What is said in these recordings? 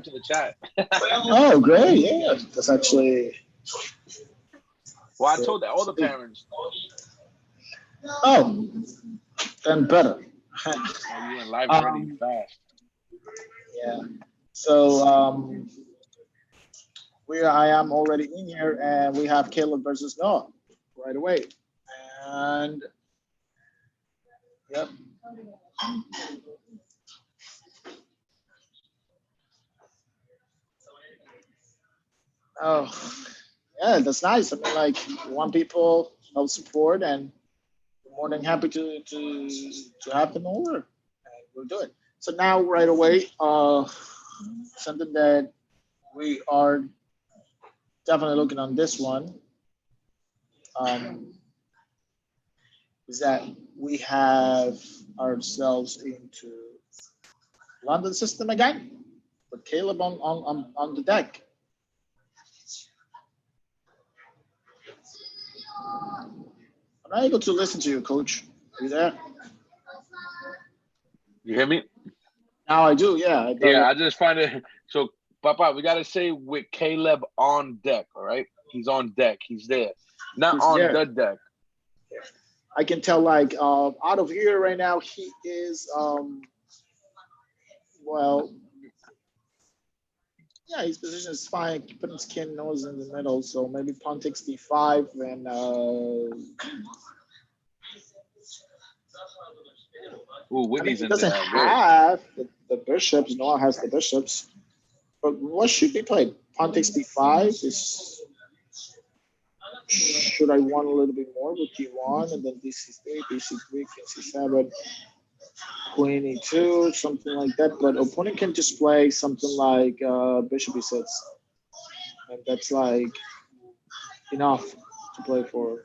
to the chat. Oh, great! Yeah, that's actually Well, I good. told all the parents. Oh, then better. Oh, you went live already um, fast. yeah. So I am already in here, and we have Caleb versus Noah right away. And yep. Oh, yeah, that's nice. I mean, like, one people help support, and we're more than happy to have them over, and we'll do it. So now, right away, something that we are definitely looking on this one um, is that we have ourselves into London system again, with Caleb on the deck. I'm not able to listen to you, Coach. Are you there? You hear me? Now I do. Yeah, I Yeah, do. I just find it. So, Papa, we gotta say with Caleb on deck. All right, he's on deck. He's there, not He's on there. the deck. I can tell, like, out of here right now, he is well, yeah, his position is fine. Keeping his kin nose in the middle, so maybe pawn takes d5, and Ooh, I mean, Whitney's he in doesn't there. Good. have the bishops. Noah has the bishops, but what should be played? Pawn takes d5 is. Should I want a little bit more with d1 and then dc3, bc3, king c7, queen e2, something like that? But opponent can just play something like bishop e6, and that's like enough to play for.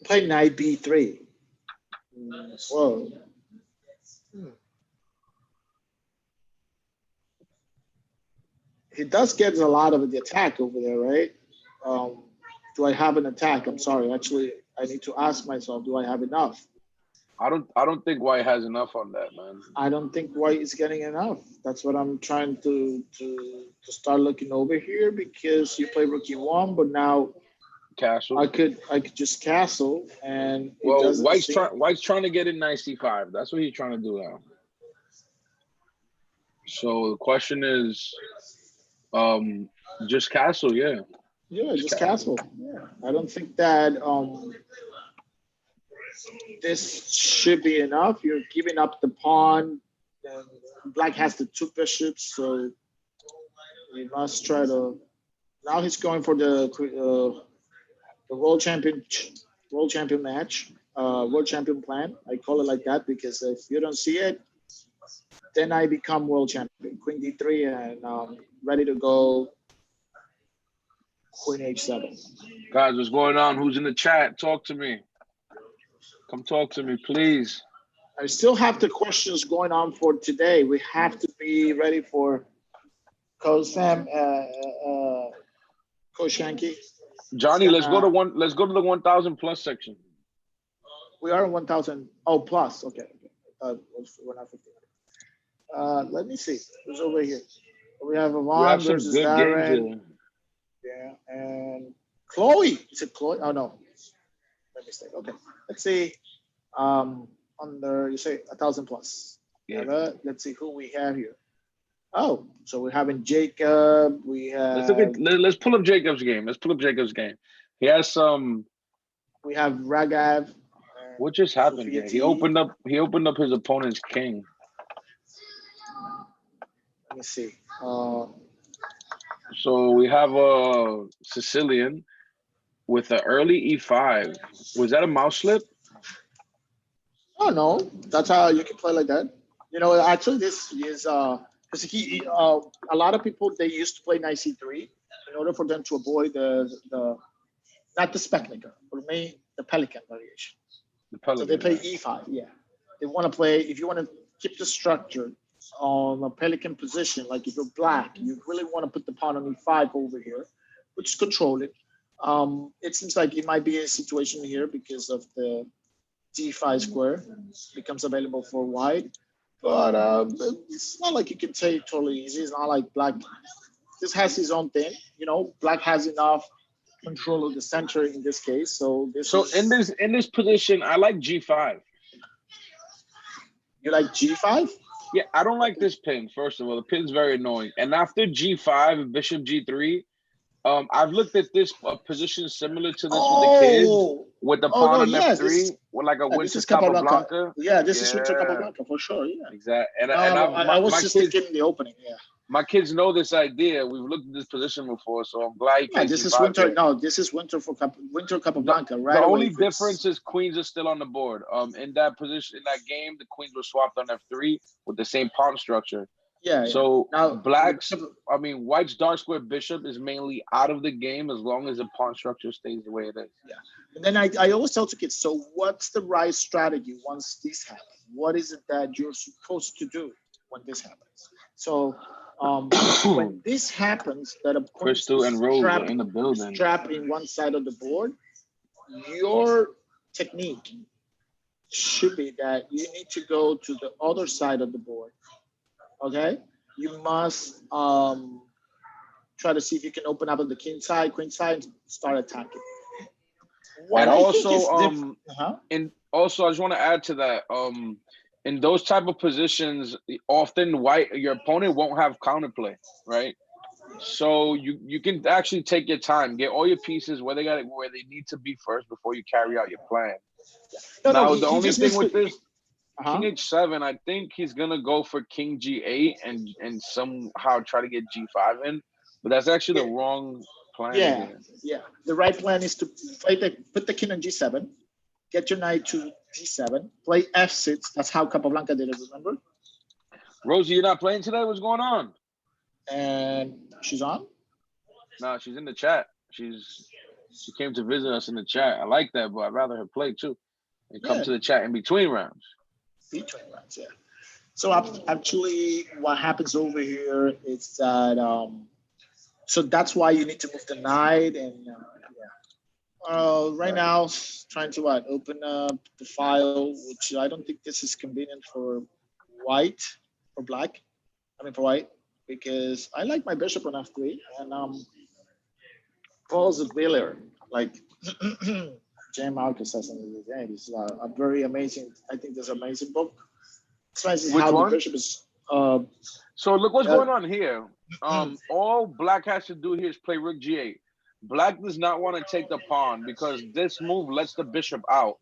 Play knight b3. Whoa. Hmm. He does get a lot of the attack over there, right? Um, do I have an attack? I'm sorry. Actually, I need to ask myself, do I have enough? I don't think White has enough on that, man. I don't think white is getting enough. That's what I'm trying to start looking over here, because you play rookie one, but now Castle. I could just castle, and it Well, doesn't White's seem. trying. White's trying to get in 95. That's what he's trying to do now. So the question is, um, just Castle, yeah, Yeah, just just Castle. castle. Yeah, I don't think that this should be enough. You're giving up the pawn. And black has the two bishops, so we must try to. Now he's going for the world champion match, world champion plan. I call it like that because if you don't see it, then I become world champion. Queen d3, and ready to go. Queen h7. Guys, what's going on? Who's in the chat? Talk to me. Come talk to me, please. I still have the questions going on for today. We have to be ready for Coach Sam, Coach Yankee. He's Johnny, let's go to gonna. one. Let's go to the 1,000 plus section. We are 1,000. Oh, plus. Okay. Okay. We're not 50. Let me see. Who's over here? We have We have Yvonne some versus good games Darren. here. Yeah, and Chloe. Is it Chloe? Oh no, my mistake. Okay, let's see. Under you say 1,000 plus. Yeah. Let's see who we have here. Oh, so we're having Jacob. Let's look at. Let's pull up Jacob's game. Let's pull up Jacob's game. He has some. We have Ragav What and just happened Sophia here? He T. opened up. He opened up his opponent's king. Let me see. So we have a Sicilian with an early e5. Was that a mouse slip? Oh no, that's how you can play like that. You know, actually, this is because a lot of people they used to play knight c3 in order for them to avoid the not the Spectator, for me the Pelican variation. The So they Pelican, play right? e5. Yeah, they want to play. If you want to keep the structure on a Pelican position, like if you're black, you really want to put the pawn on e5 over here, which is control it. It seems like it might be a situation here because of the d5 square becomes available for white. But it's not like you can take it totally easy. It's not like black. This has his own thing. Black has enough control of the center in this case. So this So in is this position, I like G5. you like G5? Yeah, I don't like this pin. First of all, the pin's very annoying. And after G5, Bishop G3, I've looked at this position similar to this with the kids, Oh, with the oh pawn no, on yes, F3, with like a this Winter is Capablanca. Capablanca. Yeah, this is Winter Yeah, Capablanca for sure. Yeah. exactly. And No, and I've I was my just kids thinking the opening. Yeah. my kids know this idea. We've looked at this position before, so I'm glad he Yeah, plays this is G5 winter. here. No, this is winter for Winter The Capablanca the right away. only If it's difference is queens are still on the board. In that position, in that game, the queens were swapped on F3 with the same pawn structure. yeah, yeah. So Now, white's dark square bishop is mainly out of the game as long as the pawn structure stays the way it is. yeah. And then I always tell to kids, so what's the right strategy once this happens? What is it that you're supposed to do when this happens? So when this happens, that a point Crystal and is Rose are trapped, in the building. in one side of the board, your technique should be that you need to go to the other side of the board. Okay, you must try to see if you can open up on the king side, queen side, and start attacking. What And I think is also, different. I just want to add to that. In those type of positions, often your opponent won't have counterplay, right? So you can actually take your time, get all your pieces where they need to be first before you carry out your plan. No, no, Now he, the he only just thing needs to. with this King Uh-huh. H7, I think he's gonna go for King G8 and somehow try to get G5 in, but that's actually Yeah, the wrong plan yeah, here. yeah. The right plan is to put the king on G7, get your knight to G7, play F6. That's how Capablanca did it, remember? Rosie, you're not playing today? What's going on? And she's on. No, she's in the chat. She came to visit us in the chat. I like that, but I'd rather her play too and come Yeah, to the chat in between rounds. between rounds. Yeah. So actually, what happens over here is that so that's why you need to move the knight and yeah. Right now, trying to open up the file, which I don't think this is convenient for white or black. I mean for white because I like my bishop on f3 and Paul's a Wheeler like J. Marcus says in the game. It's a very amazing. I think there's an amazing book. It's nice Which how the one? bishop is. So look what's going on here. All black has to do here is play rook G8. Black does not want to take the pawn because this move lets the bishop out.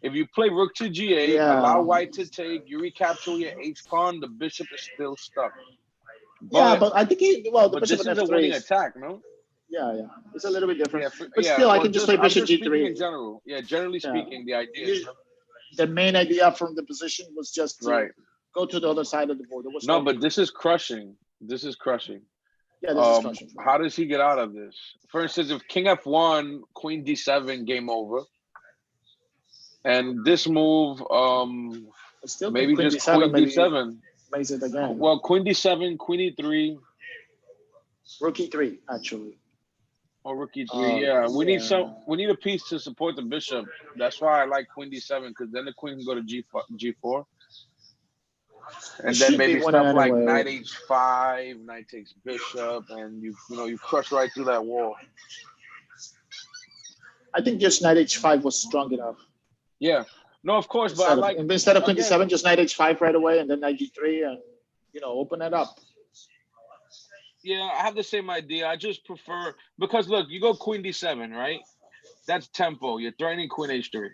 If you play rook to G8, allow Yeah, white to take, you recapture your H pawn, the bishop is still stuck. yeah, But but I think the bishop this on is a f3 winning is attack, no? yeah, yeah. It's a little bit different, but Yeah. still, I Well, can just play I'm bishop just speaking in g3. general. Yeah, generally Yeah, speaking, the idea is the main idea from the position was just to right. go to the other side of the board. There was No, no, but this is crushing. This is crushing. yeah, this is crushing for How does he get out of this? For instance, if King F1, Queen D7, game over, and this move, I still think maybe queen just d7 Queen maybe D7. makes it again. Well, Queen D7, Queen E3, Rook e3 actually. or Rook E3. Yeah, Yeah. We need a piece to support the bishop. That's why I like Queen D7 because then the queen can go to G4, It and then should be maybe winning stuff like anyway. Knight H5, Knight takes bishop, and you crush right through that wall. I think just knight h5 was strong enough. Yeah, no, of course, but I like instead of queen again. d7, just knight h5 right away, and then knight g3, and open it up. Yeah, I have the same idea. I just prefer because look, you go Queen D7, right? That's tempo. You're threatening Queen H3.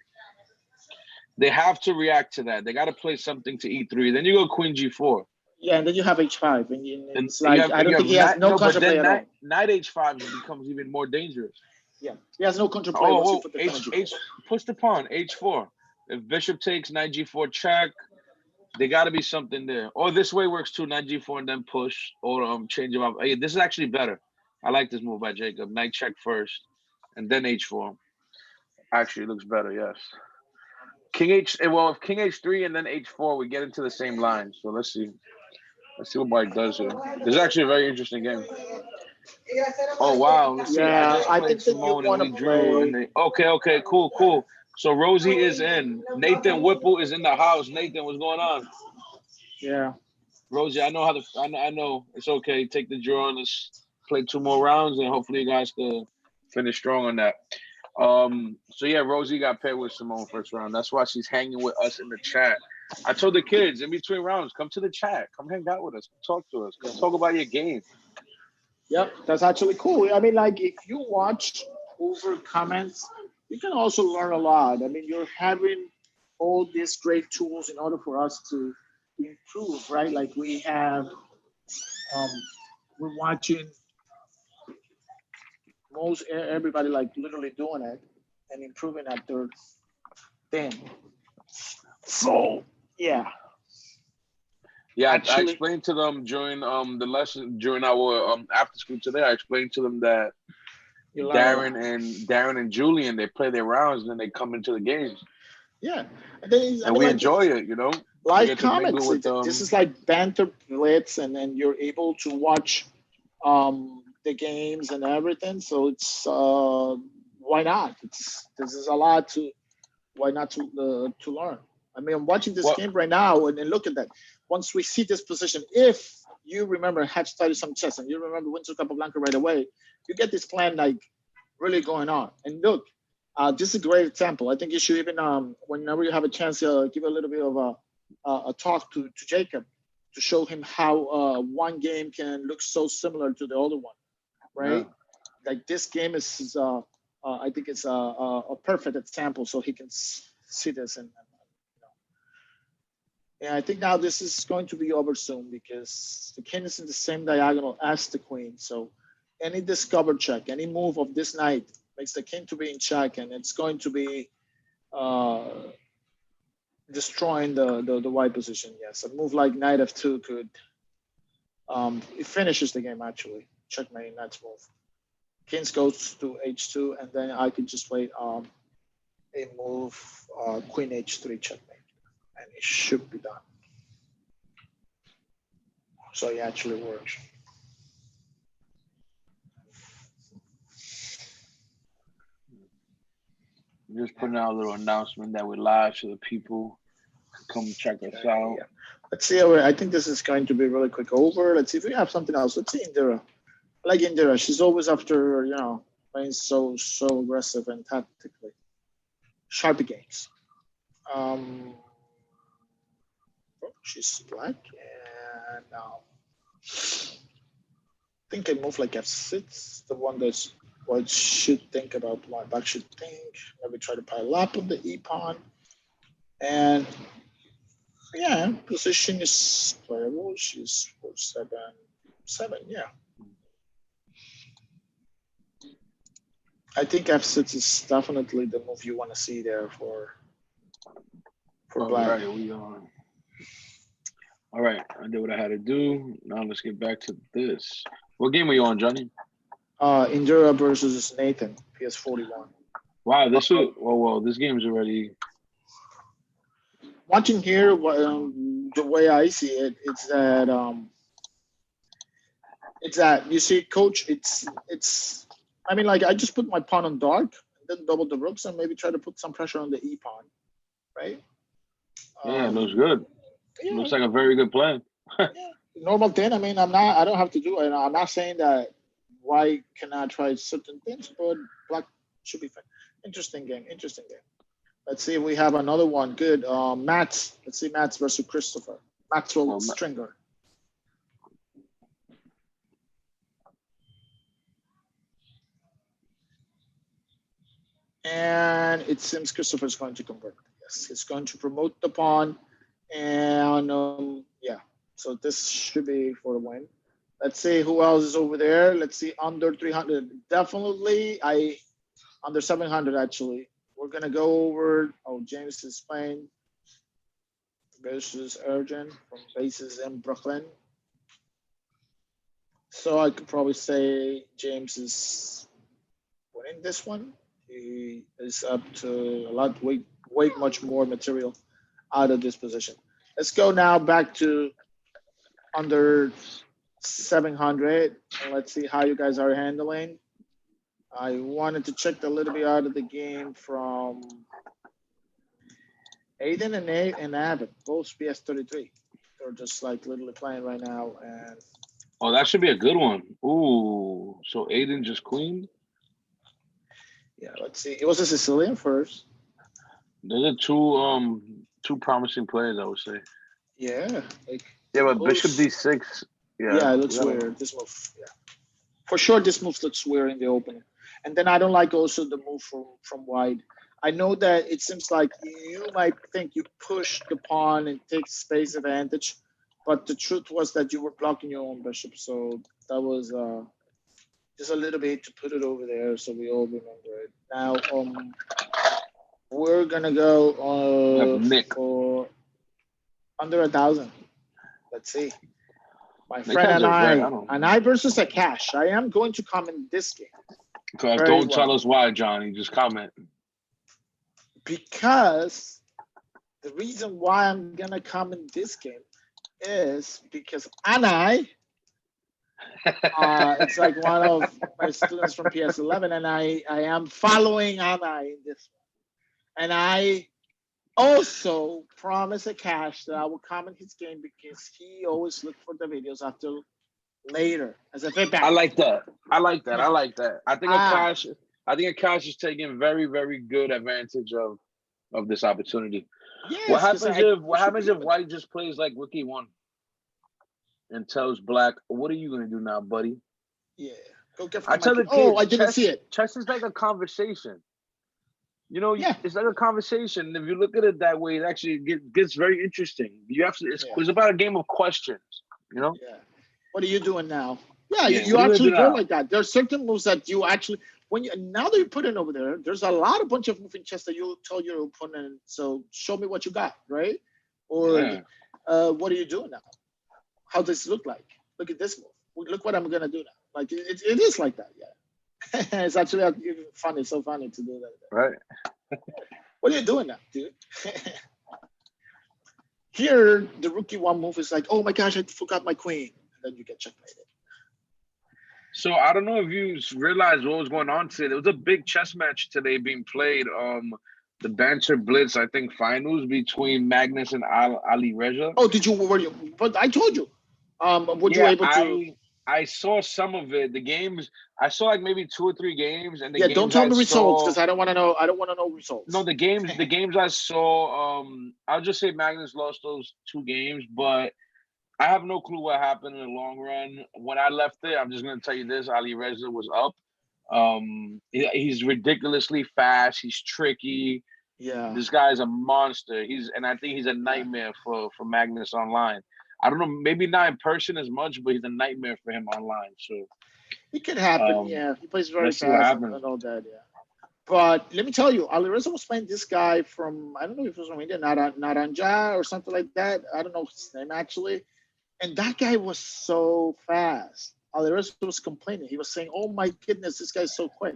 They have to react to that. They got to play something to E3. Then you go Queen G4. Yeah, and then you have h5, and it's And like I don't think he has no but counterplay then at all. Knight H5 becomes even more dangerous. Yeah, he has no counterplay once you Oh, put the H push the pawn H4. If bishop takes Knight G4 check, they got to be something there. Or this way works too. Knight G4 and then push or change them up. Hey, this is actually better. I like this move by Jacob. Knight check first, and then H4. Actually, it looks better. Yes. If King H3 and then H4, we get into the same line. So let's see. Let's see what White does here. This is actually a very interesting game. Oh wow, let's see. I Yeah, just I played think that you Simone and want we to drew. play. And okay, cool. So Rosie is in. Nathan Whipple is in the house. Nathan, what's going on? Yeah. Rosie, I know how to. I know it's okay. Take the draw and let's play 2 more rounds, and hopefully you guys can finish strong on that. So yeah, Rosie got paired with Simone first round. That's why she's hanging with us in the chat. I told the kids in between rounds, come to the chat, come hang out with us, come talk to us, come talk about your game. Yep, that's actually cool. I mean, like if you watch over comments, you can also learn a lot. I mean, you're having all these great tools in order for us to improve, right? Like we have, we're watching everybody like literally doing it and improving at their thing. So yeah, Yeah, I actually, explained to them during the lesson during our after school today. I explained to them that you learn a lot. Darren and Julian, they play their rounds and then they come into the games Yeah, and then I and mean, we like enjoy it. You know, we live get to mingle comics. with This them. is like banter blitz, and then you're able to watch the games and everything. So it's why not? It's this is a lot to why not to learn. I mean, I'm watching this What game right now, and then look at that. Once we see this position, if you remember had studied some chess and you remember Winter Capablanca right away, you get this plan like really going on. And look, this is a great example. I think you should even whenever you have a chance, give a little bit of a talk to Jacob to show him how one game can look so similar to the other one, yeah. right? Like this game is I think it's a perfect example, so he can see this. And yeah, I think now this is going to be over soon because the king is in the same diagonal as the queen. So any discover check, any move of this knight makes the king to be in check, and it's going to be uh, destroying the white position. Yes, a move like knight f2 could it finishes the game actually. Checkmate knight's move. Kings goes to h2, and then I could just wait a move queen h3 checkmate, and it should be done. So it actually works. Just putting out a little announcement that we're live so the people can come check us out. Yeah. Let's see. I think this is going to be really quick over. Let's see if we have something else. Let's see Indira. I like Indira. She's always after playing so aggressive and tactically. Sharpie games. Um, she's black and I think I move like f6. The one that's what should think about what black should think. Maybe try to pile up on the e pawn. And yeah, position is playable. She's 4-7-7. Yeah. I think f6 is definitely the move you want to see there for black. All right, we are. All right, I did what I had to do. Now let's get back to this. What game are you on, Johnny? Indira versus Nathan, PS41. Wow, this is well. This game's already. Watching here, the way I see it, it's that you see, coach. It's. I mean, like I just put my pawn on dark, and then double the rooks, and maybe try to put some pressure on the e pawn, right? Yeah, it looks good. Yeah, Looks like a very good plan. yeah, normal thing. I mean, I don't have to do it. I'm not saying that white cannot try certain things, but black should be fine. Interesting game. Interesting game. Let's see if we have another one. Good. Matt. Let's see Matt's versus Christopher. Maxwell Stringer. And it seems Christopher is going to convert. Yes, he's going to promote the pawn. And yeah, so this should be for the win. Let's see who else is over there. Let's see under 300. Definitely, under 700 actually. We're gonna go over. Oh, James is playing versus Ergen from bases in Brooklyn. So I could probably say James is winning this one. He is up to a lot, way much more material out of this position. Let's go now back to under 700 and let's see how you guys are handling. I wanted to check a little bit out of the game from Aiden and Avid, both PS33. We're just like literally playing right now, and Oh, that should be a good one. Ooh, so Aiden just queened. yeah, let's see. It was a Sicilian first. Those are two promising players, I would say. Yeah, like Yeah, but Bishop close. D6. Yeah, Yeah, it we looks gotta. weird. This move, yeah, for sure. This move looks weird in the opening, and then I don't like also the move from wide. I know that it seems like you might think you push the pawn and take space advantage, but the truth was that you were blocking your own bishop. So that was just a little bit to put it over there, so we all remember it. Now, we're gonna go We have Nick. for under 1,000. Let's see. My Nick friend has a very. I don't and know. I versus a cash. I am going to comment this game Cause very don't tell well us why, Johnny. Just comment. because the reason why I'm gonna comment this game is because Anai, it's like one of my students from PS11, and I am following Anai in this one, and I also promise a cash that I will comment his game because he always look for the videos after later as a I feedback. like that. I like that. I like that. I think Ah, Akash. I think Akash is taking very, very good advantage of this opportunity. yes, because we What should happens be if able to. White just plays like Rookie One and tells Black, "What are you gonna do now, buddy?" Yeah, go get I from my tell kid. the Oh, I kids, didn't see it. chess is like a conversation. You know, Yeah, it's like a conversation. If you look at it that way, it actually gets very interesting. You have to. yeah, It's about a game of questions. You know. yeah. What are you doing now? Yeah, Yeah. you What are you gonna do actually go now? like that. There are certain moves that you actually when you now that you put it over there, there's a lot of bunch of moving chess that you tell your opponent. So show me what you got, right? Or Yeah. what are you doing now? How does it look like? Look at this move. Look what I'm gonna do now. Like it is like that. Yeah, it's actually funny. So funny to do that. Right. What are you doing now, dude? Here, the rookie one move is like, oh my gosh, I forgot my queen, and then you get checkmated. So I don't know if you realized what was going on today. There was a big chess match today being played. The Banter Blitz, I think, finals between Magnus and Ali Reza. Oh, did you? Were you? But I told you. Were you Yeah, able to? I saw some of it. The games I saw like maybe two or three games, and the Yeah, don't games tell I me results saw. because I don't want to know. I don't want to know No, results. the games I saw. I'll just say Magnus lost those two games, but I have no clue what happened in the long run. When I left it, I'm just gonna tell you this: Ali Reza was up. He's ridiculously fast. He's tricky. Yeah, This guy's a monster. And I think he's a yeah. nightmare for Magnus online. I don't know, maybe not in person as much, but he's a nightmare for him online. So It could happen. um, Yeah, he plays very let's see what fast happens. and all that. Yeah. But let me tell you, Alireza was playing this guy from I don't know if it was from India, Naranja or something like that. I don't know his name actually. And that guy was so fast. Alireza was complaining. He was saying, "Oh my goodness, this guy's so quick."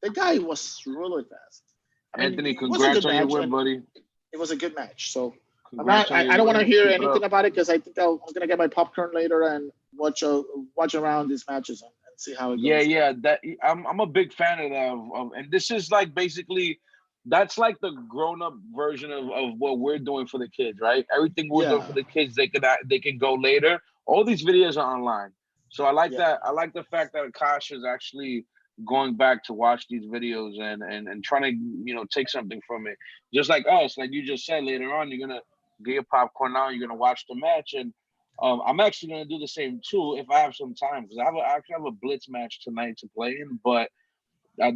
The guy was really fast. I mean, Anthony, it was a good congrats on your match, win, and buddy. it was a good match. So I'm Congrats not. on your I don't want to win. hear Keep it anything up. about it because I think I'm gonna get my popcorn later and watch around these matches and see how it Yeah, goes. yeah. That I'm a big fan of that. And this is like basically that's like the grown up version of what we're doing for the kids, right? Everything we're doing for Yeah, the kids, they can go later. All these videos are online, so I like yeah, that. I like the fact that Akash is actually going back to watch these videos and trying to take something from it. Just like us, like you just said, later on you're gonna get your popcorn out, you're gonna watch the match, and I'm actually gonna do the same too if I have some time because I actually have a blitz match tonight to play in, but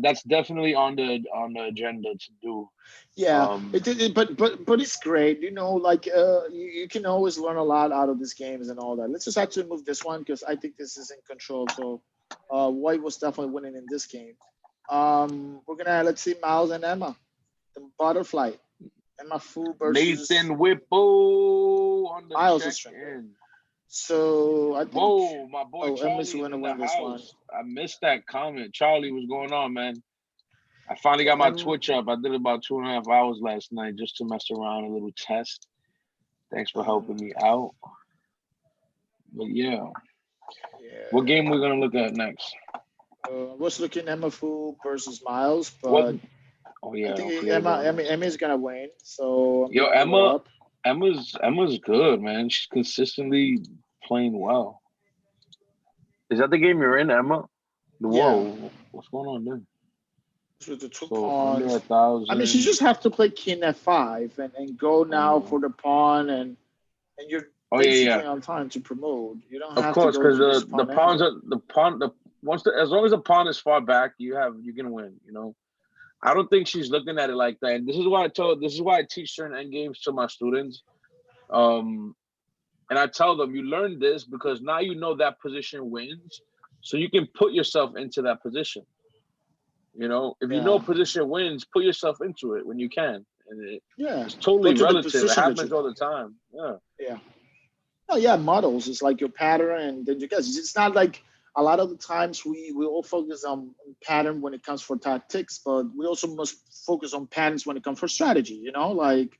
that's definitely on the agenda to do. yeah. Um, But it's great. Like you can always learn a lot out of these games and all that. Let's just actually move this one because I think this is in control. So White was definitely winning in this game. We're gonna let's see Miles and Emma, the butterfly. Emma Fu versus Nathan Whipple on the Miles check is trending. in. So I think Whoa, my boy Emma's Charlie is gonna in the win this one. house. I missed that comment. Charlie, what's going on, man? I finally Yeah, got my Twitch up. I did about 2.5 hours last night just to mess around, a little test. Thanks for um, helping me out. But yeah, what yeah. game we gonna look at next? I was looking Emma Fu versus Miles, What? but Oh I yeah, think don't forget about Emma that. is gonna win. So I'm Yo, gonna move her up. Emma's good, man. She's consistently playing well. Is that the game you're in, Emma? Yeah, Whoa, what's going on there? with the two So under a pawns. I mean, she thousand. just have to play king f5 and go now for the pawn, and you're Oh yeah, basically yeah. on time to promote. You don't Of have to course, go because to this the pawn pawns angle. are the pawn the once the as long as the pawn is far back, you can win. I don't think she's looking at it like that. And this is why I teach certain end games to my students. Um, and I tell them you learn this because now you know that position wins, so you can put yourself into that position. If you know Yeah, position wins, put yourself into it when you can, and yeah. it's Go totally to the relative. It position that you happens all play. the time. Yeah, Yeah. Oh yeah, models is like your pattern, and then you guess it's not like a lot of the times we all focus on pattern when it comes for tactics, but we also must focus on patterns when it comes for strategy. Like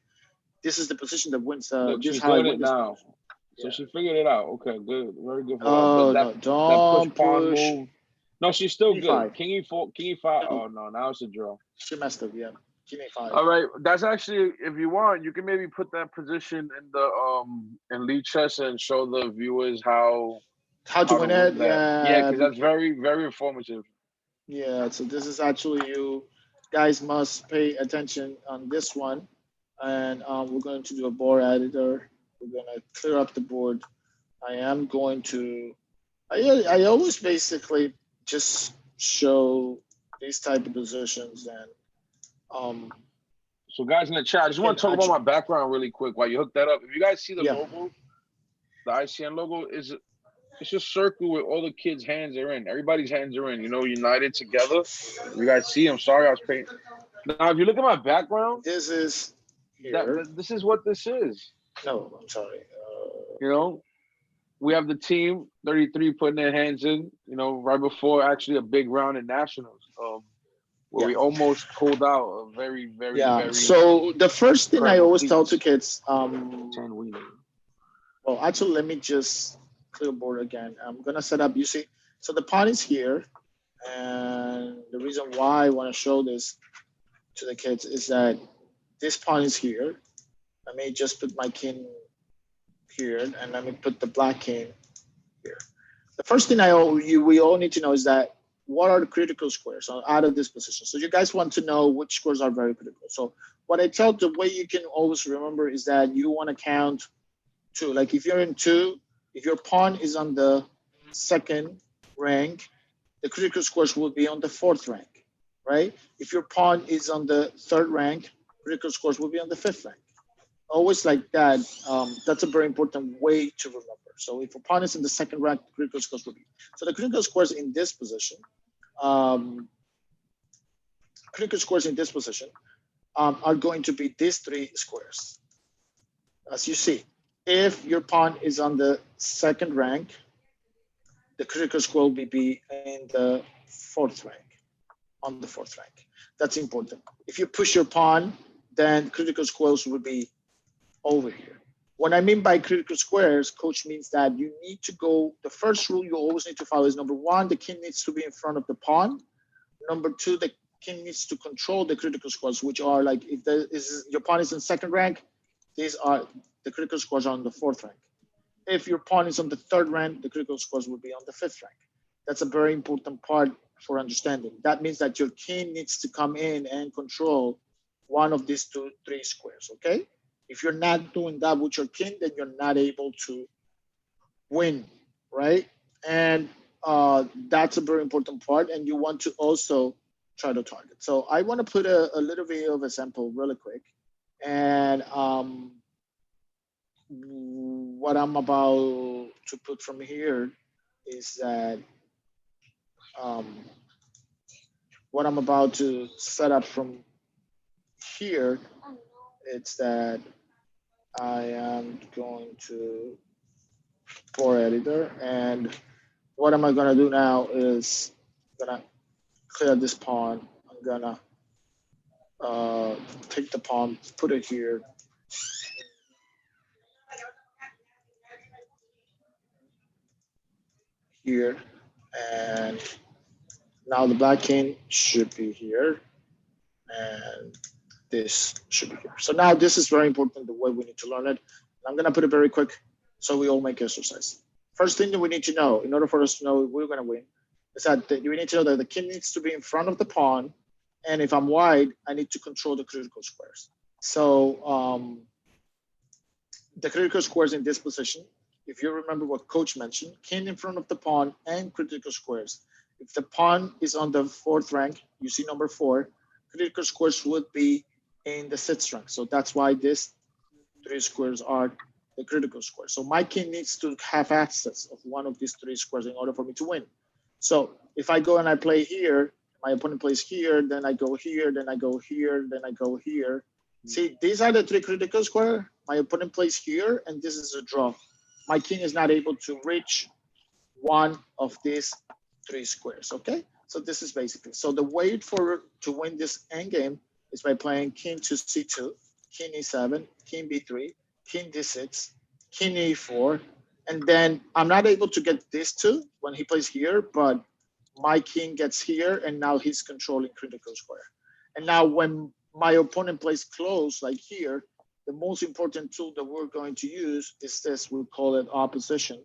this is the position that wins. look, This is she's how I doing win it this now. position. So Yeah. she figured it out. Okay, good, very good for her. But Oh that no! that push Don't pawn push. move, no, she's still King good. e5. King e4, king e5. No, Oh no, now it's a draw. she messed up. Yeah. King e5. All right, that's actually if you want, you can maybe put that position in the in lead chess and show the viewers How to how to win it? win that. Yeah, Yeah. because that's very informative. Yeah. So this is actually you guys must pay attention on this one, and we're going to do a board editor. We're going to clear up the board. I am going to. I always basically just show these type of positions, and um, So guys in the chat, I you just want can to talk about my actually. background really quick while you hook that up. If you guys see the Yeah. logo, the ICN logo is it's a circle with all the kids' hands are in. Everybody's hands are in. United together. You guys see? I'm sorry, I was paying. Now, if you look at my background, This is that, here. that this is what this is. No, I'm sorry. You know, we have the team 33 putting their hands in. Right before actually a big round in nationals, where Yeah. we almost pulled out a very, very, Yeah. very So the first thing I incredible always tell to feats. kids, 10 winning. well, actually, let me just clear board again. I'm gonna set up. You see, so the pawn is here, and the reason why I want to show this to the kids is that this pawn is here. Let me just put my king here, and let me put the black king here. The first thing we all need to know is that what are the critical squares out of this position. So you guys want to know which squares are very critical. So what I tell the way you can always remember is that you want to count two. Like if you're in two, if your pawn is on the second rank, the critical squares will be on the fourth rank, right? If your pawn is on the third rank, critical scores will be on the fifth rank. Always like that. That's a very important way to remember. So if opponent is in the second rank, the critical scores will be. So the critical scores in this position, um, critical scores in this position are going to be these three squares. As you see, if your pawn is on the second rank, the critical score will be in the fourth rank, on the fourth rank. That's important. If you push your pawn, then critical scores will be over here. What I mean by critical squares, coach, means that you need to go, the first rule you always need to follow is number one, the king needs to be in front of the pawn. Number two, the king needs to control the critical squares, which are like if your pawn is in second rank, these are the critical squares are on the fourth rank. If your pawn is on the third rank, the critical scores will be on the fifth rank. That's a very important part for understanding. That means that your king needs to come in and control one of these three squares, okay? If you're not doing that with your king, then you're not able to win, right? And that's a very important part. And you want to also try to target. So I want to put a little video of a sample really quick. And what I'm about to put from here is that what I'm about to set up from here, it's that I am going to board editor, and what am I gonna do now is I'm gonna clear this pawn. I'm gonna take the pawn, put it here, and now the black king should be here, and this should be here. So now this is very important, the way we need to learn it. I'm going to put it very quick so we all make exercise. First thing that we need to know, in order for us to know if we're going to win, is that we need to know that the king needs to be in front of the pawn. And if I'm wide, I need to control the critical squares. So the critical squares in this position, if you remember what coach mentioned, king in front of the pawn and critical squares. If the pawn is on the fourth rank, you see number 4, critical squares would be in the sixth rank. So that's why these 3 squares are the critical squares. So my king needs to have access of one of these 3 squares in order for me to win. So if I go and I play here, my opponent plays here, then I go here, then I go here, then I go here. See, these are the 3 critical squares. My opponent plays here, and this is a draw. My king is not able to reach one of these 3 squares, okay? So this is basically, so the way to win this endgame is by playing king to c2, king e7, king b3, king d6, king e4, and then I'm not able to get these 2 when he plays here, but my king gets here, and now he's controlling critical square. And now when my opponent plays close, like here, the most important tool that we're going to use is this, we call it opposition.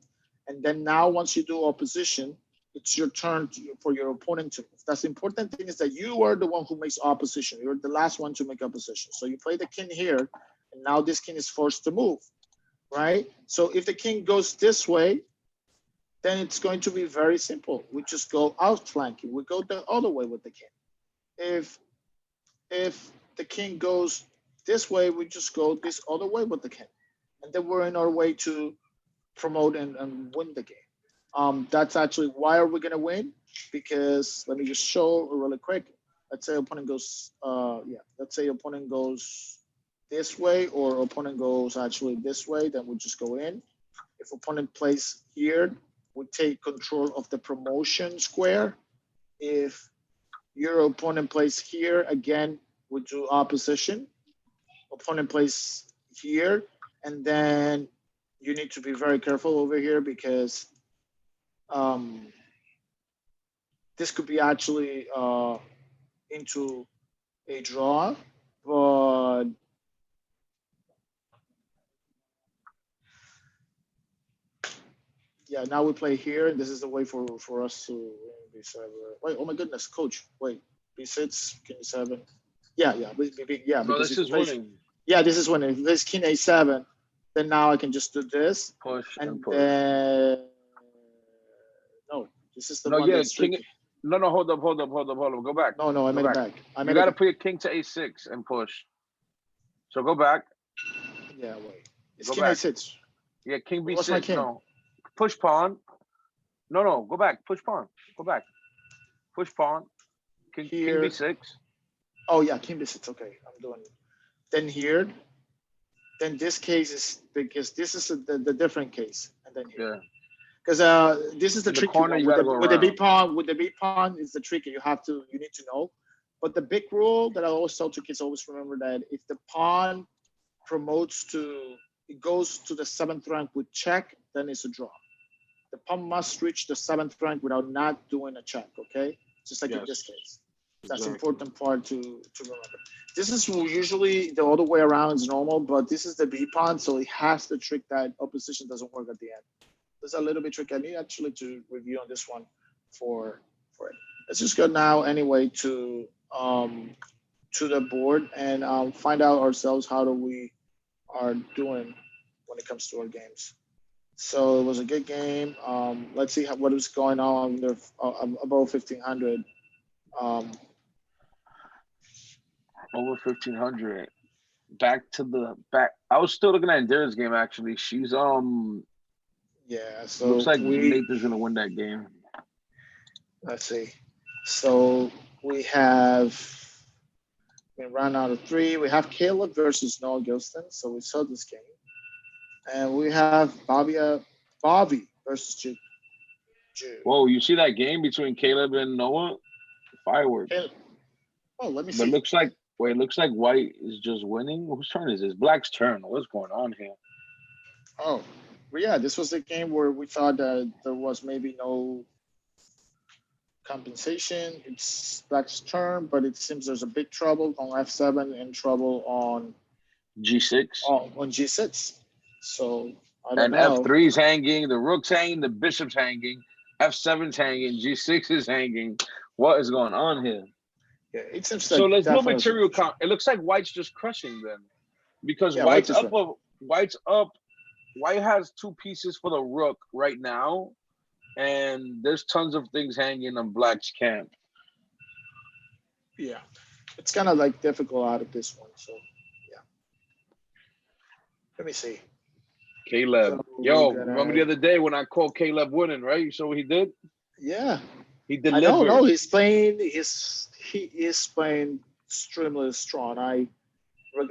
And then now once you do opposition, it's your turn for your opponent to move. That's the important thing, is that you are the one who makes opposition. You're the last one to make opposition. So you play the king here, and now this king is forced to move, right? So if the king goes this way, then it's going to be very simple. We just go outflanking. We go the other way with the king. If the king goes this way, we just go this other way with the king. And then we're in our way to promote and win the game. That's actually, why are we going to win? Because let me just show really quick. Let's say opponent goes, let's say opponent goes this way, or opponent goes actually this way, then we just go in. If opponent plays here, we take control of the promotion square. If your opponent plays here, again, we do opposition. Opponent plays here, and then you need to be very careful over here, because this could be actually into a draw, but yeah, now we play here. This is the way for us to b7. Wait, oh my goodness, coach. Wait, b6, king 7. Yeah, No, because this if is winning. this is winning. If this king a7, then now I can just do this. Push and push. Then no, this is the No, one yeah, that's king. tricky. No, hold up. Go back. No, I Go made it back. back. I You made got to it. put your king to a6 and push. So go back. Yeah, wait. It's Go king back. a6. Yeah, king What's my b6. king? No, push pawn. No, go back. Push pawn. Go back. Push pawn. King Here. b6. Oh yeah, king b6. Okay, I'm doing it. Then here. Then this case is, because this is the different case, and then here. Yeah. Because this is the In the tricky corner, one you with got to the go with the b around. pawn. With the b pawn is the tricky. You need to know. But the big rule that I always tell to kids, always remember that if the pawn promotes to, it goes to the 7th rank with check, then it's a draw. The pawn must reach the 7th rank without not doing a check. Okay, just like in this case. That's Exactly. important part to remember. This is usually the other way around is normal, but this is the b pawn, so it has the trick that opposition doesn't work at the end. There's a little bit tricky. I need actually to review on this one for it. Let's just go now anyway to the board and find out ourselves how do we are doing when it comes to our games. So it was a good game. Let's see what is going on there above 1500. Over 1500. Back to the back. I was still looking at Indira's game actually. She's Yeah, so looks like Nathan's gonna win that game. Let's see. So we have in round out of 3, we have Caleb versus Noah Gilston. So we saw this game. And we have Bobby versus Jude. Whoa, you see that game between Caleb and Noah? Fireworks. Caleb. Oh, let me But see. looks like White is just winning. Whose turn is this? Black's turn. What's going on here? Oh, well, yeah, this was the game where we thought that there was maybe no compensation. It's Black's turn, but it seems there's a big trouble on F7 and trouble G6 on G6. So I don't and know. F3 is hanging. The rook's hanging. The bishop's hanging. F7's hanging. G6 is hanging. What is going on here? Yeah, it seems So like let's do a definitely. material count. It looks like White's just crushing then, because Yeah, White is right. White's up. White has two pieces for the rook right now, and there's tons of things hanging on Black's camp. Yeah, it's kind of like difficult out of this one. So yeah, let me see. Caleb, So we're yo, remember gonna. the other day when I called Caleb winning, right? You saw what he did? Yeah, He I know. No, delivered. he's playing. He is playing extremely strong.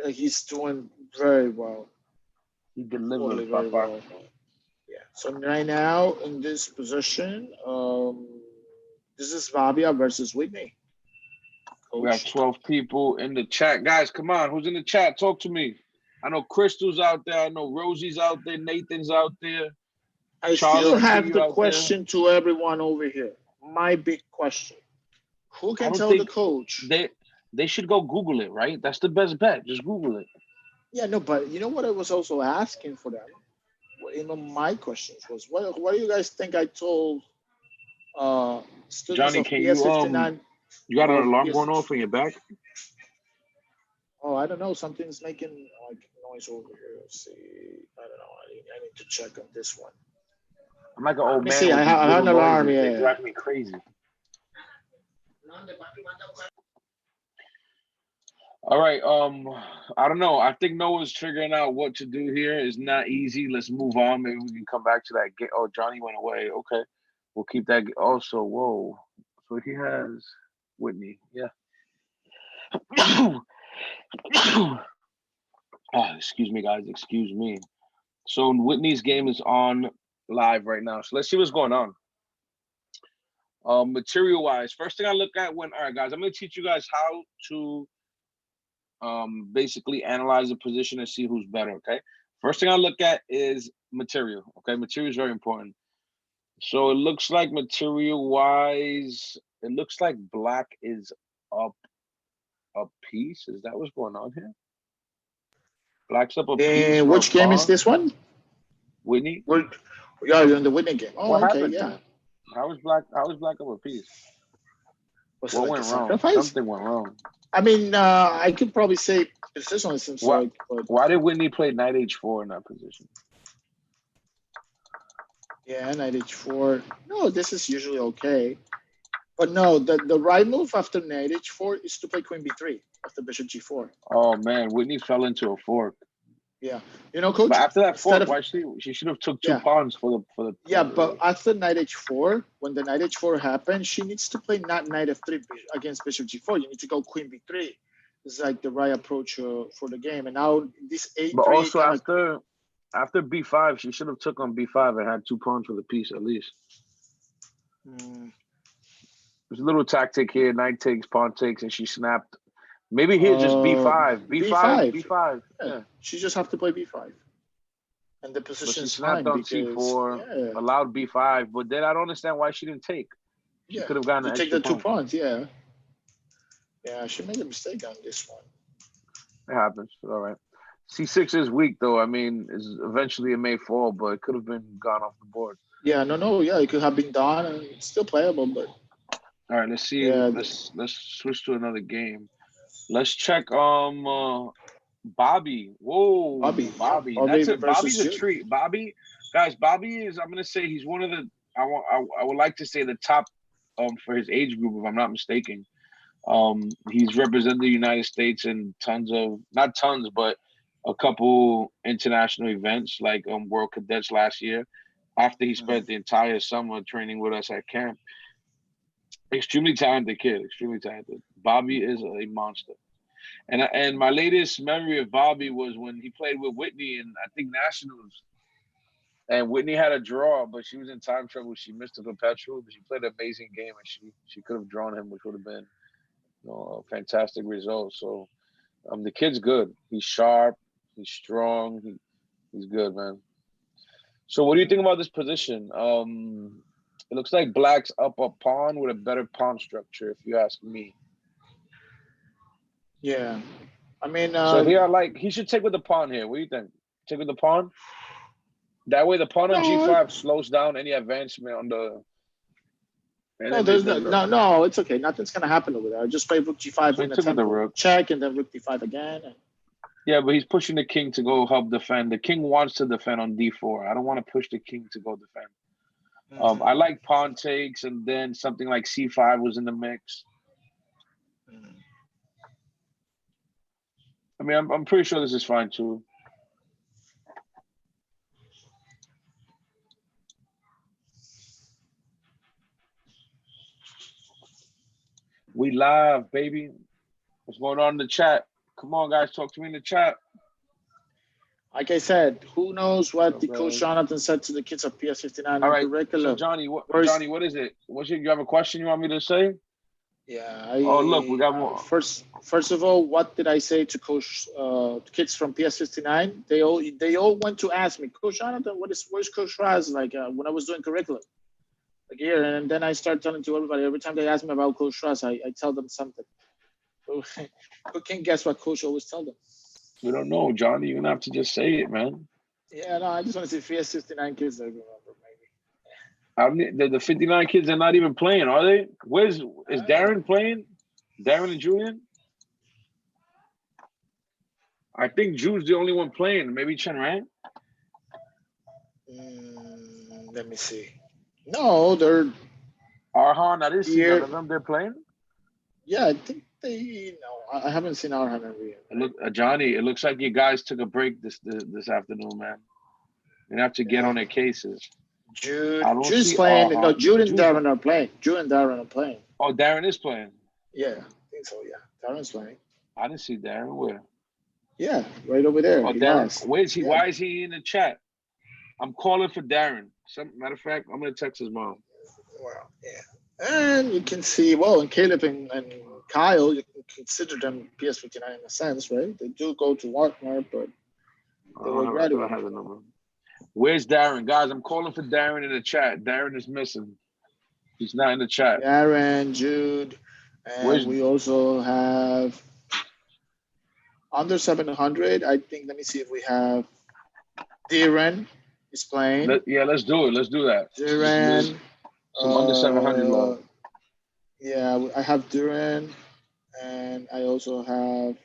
He's doing very well. He Totally delivered, very Papa. well. Yeah. So right now in this position, this is Fabia versus Whitney. We have Coach. 12 people in the chat. Guys, come on. Who's in the chat? Talk to me. I know Crystal's out there. I know Rosie's out there. Nathan's out there. I Charlotte, still I see have you the out there. question to everyone over here. My big question. Who I can don't tell the think coach? they should go Google it, right? That's the best bet. Just Google it. Yeah, no, but you know what I was also asking for them? My questions was, what do you guys think I told students Johnny, of can PS59 you got an of alarm PS? going off in your back? Oh, I don't know. Something's making like noise over here. Let's see. I don't know. I need to check on this one. I'm like an old Let me see. man with these I have little an alarm. noises. They Yeah. drive me crazy. All right. I don't know. I think Noah's figuring out what to do here. It's not easy. Let's move on. Maybe we can come back to that. Oh, Johnny went away. Okay. We'll keep that. Also, whoa. So he has Whitney. Yeah. Oh, excuse me, guys. Excuse me. So Whitney's game is on live right now. So let's see what's going on. Material wise, first thing I look at all right, guys, I'm going to teach you guys how to basically analyze the position and see who's better. Okay. First thing I look at is material. Okay. Material is very important. So it looks like material wise, it looks like Black is up a piece. Is that what's going on here? Black's up a piece And for a which game is pawn. this one? Whitney. We are in the Whitney game. What Oh, okay, happened yeah. here? How is Black up a piece? Was it What like a went wrong? sacrifice? Something went wrong. I mean, I could probably say positionally seems What? like, but Why did Whitney play knight h4 in that position? yeah, knight h4. No, this is usually okay. But no, the right move after knight h4 is to play queen b3 after bishop g4. Oh man, Whitney fell into a fork. Yeah, you know, coach. But after that fork, Of, why she should have took two yeah. pawns for the Yeah, but after knight h4, when the knight h4 happens, she needs to play not knight f3 against bishop g4. You need to go queen b3. It's like the right approach for the game. And now this a3. But also after b5, she should have took on b5 and had two pawns for the piece at least. There's a little tactic here. Knight takes, pawn takes, and she snapped. Maybe here just b5, b5, b5. Yeah. She just have to play b5. And the position is snapped fine on because c4, allowed b5, but then I don't understand why she didn't take. She could have gotten an take extra the two pawn. pawns. Yeah, yeah, she made a mistake on this one. It happens. All right. c6 is weak though. I mean, eventually it may fall, but it could have been gone off the board. Yeah, no, yeah, it could have been done and it's still playable, but. All right, let's see. Yeah, let's switch to another game. Let's check Bobby. Whoa, Bobby. That's it. Bobby's a treat. Bobby, guys. Bobby is. I'm gonna say he's one of the. I would like to say the top for his age group, if I'm not mistaken. He's represented the United States in not tons, but a couple international events like World Cadets last year. After he spent the entire summer training with us at camp. Extremely talented kid. Extremely talented. Bobby is a monster. And my latest memory of Bobby was when he played with Whitney in, I think, Nationals. And Whitney had a draw, but she was in time trouble. She missed a perpetual, but she played an amazing game, and she could have drawn him, which would have been, a fantastic result. So, the kid's good. He's sharp. He's strong. He's good, man. So, what do you think about this position? It looks like black's up a pawn with a better pawn structure, if you ask me. Yeah. I mean, So here, he should take with the pawn here. What do you think? Take with the pawn. That way, the pawn on no, g5 slows down any advancement on the. And no, then there's no, it's okay. Nothing's gonna happen over there. I just play rook g5 so he win the took with the tempo, rook. check, and then rook d5 again. Yeah, but he's pushing the king to go help defend. The king wants to defend on d4. I don't want to push the king to go defend. I like pawn takes, and then something like c5 was in the mix. I mean, I'm pretty sure this is fine too. We live, baby. What's going on in the chat? Come on, guys, talk to me in the chat. Like I said, who knows what the coach Jonathan said to the kids of PS59 All right, curriculum. so Johnny, what is it? You have a question you want me to say? Yeah. Look, we got more. First of all, what did I say to Coach kids from PS59? They all went to ask me, Coach Jonathan, where's Coach Raz? Like when I was doing curriculum, like here, and then I start telling to everybody. Every time they ask me about Coach Raz, I tell them something. Who can guess what Coach always tell them? We don't know, Johnny. You're gonna have to just say it, man. Yeah, no, I just want to see PS59 kids that remember maybe. The 59 kids are not even playing, are they? Is Darren playing? Darren and Julian? I think Jude's the only one playing. Maybe Chen, right? Let me see. No, they're Arhan. I didn't see none of them. They're playing. Yeah, I think I haven't seen Arhan yet. Johnny, it looks like you guys took a break this afternoon, man. You're gonna have to get on their cases. Jude's playing. Arhan. No, Jude and Darren are playing. Jude and Darren are playing. Oh, Darren is playing. Yeah, I think so. Yeah, Darren's playing. I didn't see Darren. Where? Yeah, right over there. Oh, Darren. Where is he? Yeah. Why is he in the chat? I'm calling for Darren. Matter of fact, I'm gonna text his mom. Well, yeah, and you can see and Caleb and Kyle, you can consider them PS59 in a sense, right? They do go to Wagner, but they were graduated. I have the number. Where's Darren? Guys, I'm calling for Darren in the chat. Darren is missing. He's not in the chat. Darren, Jude, and we also have under 700. I think, let me see if we have Darren is playing. Let's do it. Let's do that. Darren. Some under 700 love. Yeah, I have Duran, and I also have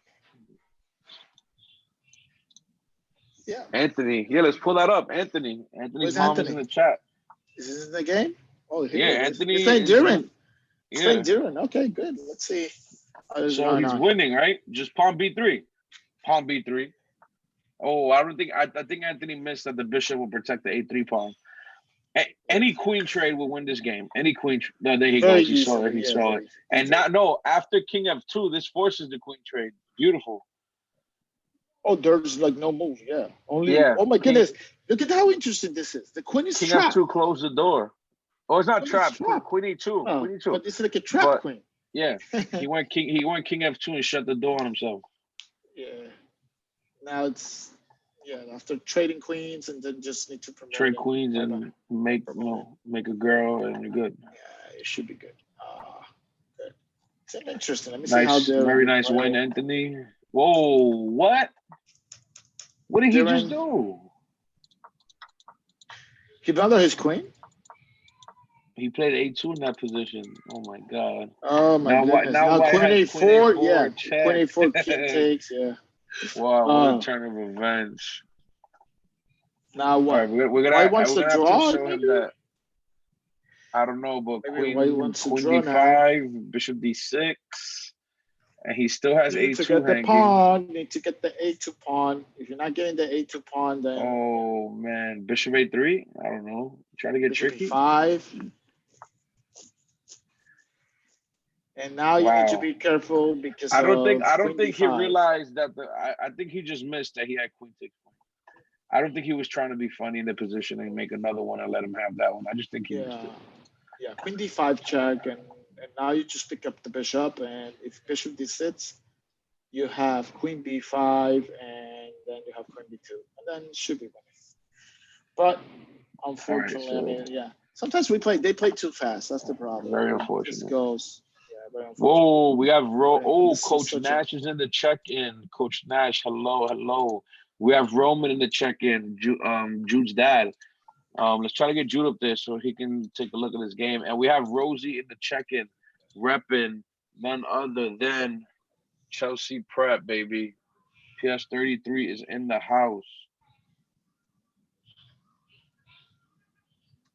Anthony. Yeah, let's pull that up. Anthony's mom is in the chat. Is this in the game? Oh, yeah, Anthony. It's playing Duran. It's playing Duran. Okay, good. Let's see. So he's winning, right? Just pawn b3. Pawn b3. Oh, I think Anthony missed that the bishop will protect the a3 pawn. Any queen trade will win this game. Any queen. No, there he goes. He saw it. He saw it. And after king f2, this forces the queen trade. Beautiful. Oh, there's like no move. Yeah. Oh my goodness! Look at how interesting this is. The queen is trapped. King f2 closed the door. Oh, it's not trapped. Queen e2. Oh, queen e2. But it's like a trap queen. Yeah. he went king f2 and shut the door on himself. Yeah. Now it's. Yeah, after trading queens and then just need to promote. Trade queens and make a girl and you're good. Yeah, it should be good. Good. It's interesting. Let me see how they're very nice win, Anthony. Whoa, what? What did he just do? He blundered his queen? He played a2 in that position. Oh my god. Oh my goodness. Now queen a4, yeah. Queen a4 king takes, yeah. Wow, what a turn of events. Now what? Right, we're gonna have to show him that. I don't know, but maybe queen d5, bishop d6, and he still has a2 to get the pawn. Need to get the a2 pawn. If you're not getting the a2 pawn, then oh man, bishop a3. I don't know. Try to get bishop tricky. E5. And now you need to be careful because I don't think he realized that I think he just missed that he had queen takes point. I don't think he was trying to be funny in the position and make another one and let him have that one. I just think he missed it. Yeah, queen d5 check, and now you just pick up the bishop, and if bishop d6, you have queen b5, and then you have queen b2, and then it should be winning. But unfortunately, Sometimes they play too fast. That's the problem. Very It unfortunate. just goes. Yeah, very unfortunate. Whoa, we have This is Coach such a- Nash is in the check-in. Coach Nash, hello, hello. We have Roman in the check-in. Jude's dad. Let's try to get Jude up there so he can take a look at this game. And we have Rosie in the check-in, repping none other than Chelsea Prep, baby. PS33 is in the house.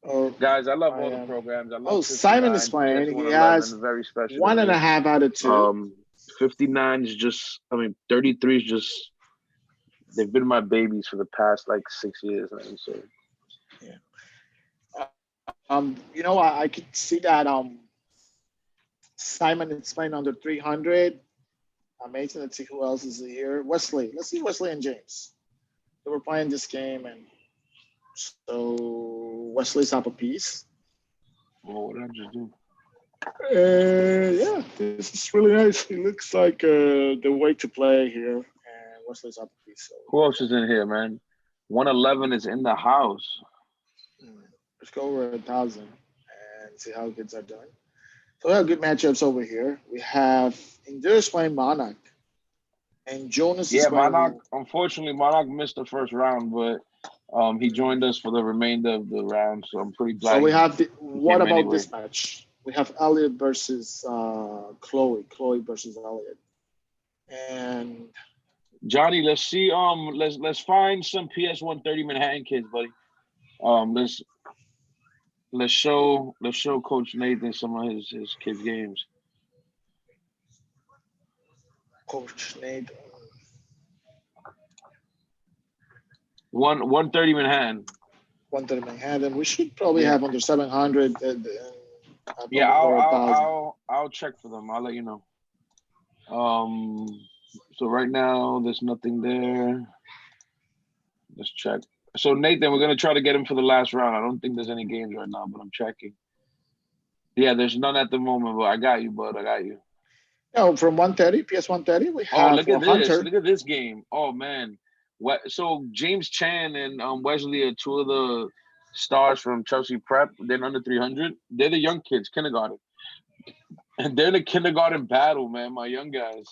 Oh, Guys, I love I all the am. programs. I love Oh, Simon is 59, playing. He has PS111, very special to 1.5 out of me. 2. 59 is just, 33 is just, they've been my babies for the past like 6 years, man. So Yeah. I could see that Simon is playing under 300. Amazing. Let's see who else is here. Wesley. Let's see Wesley and James. They were playing this game, and so Wesley's up a piece. well, what did I just do? Yeah, this is really nice. It looks like the way to play here, and Wesley's up a piece. So Who else is in here, man? 111 is in the house. let's go over 1,000 and see how kids are doing. So we have good matchups over here. We have Indira's playing Monarch, and Jonas is Yeah, playing. Monarch. Unfortunately, Monarch missed the first round, but he joined us for the remainder of the round, so I'm pretty glad. So we have what came about anyway. this match? We have Elliot versus Chloe. Chloe versus Elliot. And Johnny, let's see. Let's find some PS130 Manhattan kids, buddy. Let's show Coach Nathan some of his kids' games. Coach Nate. 130 Manhattan. 130 Manhattan. We should probably have under 700. Yeah, I'll check for them. I'll let you know. So right now there's nothing there. Let's check. So Nathan, we're gonna try to get him for the last round. I don't think there's any games right now, but I'm checking. Yeah, there's none at the moment, but I got you, bud. I got you. No, from 130, PS 130, we have look at this. Hunter. Look at this game. Oh man. So James Chan and Wesley are two of the stars from Chelsea Prep. They're under 300. They're the young kids, kindergarten. And they're in a kindergarten battle, man, my young guys.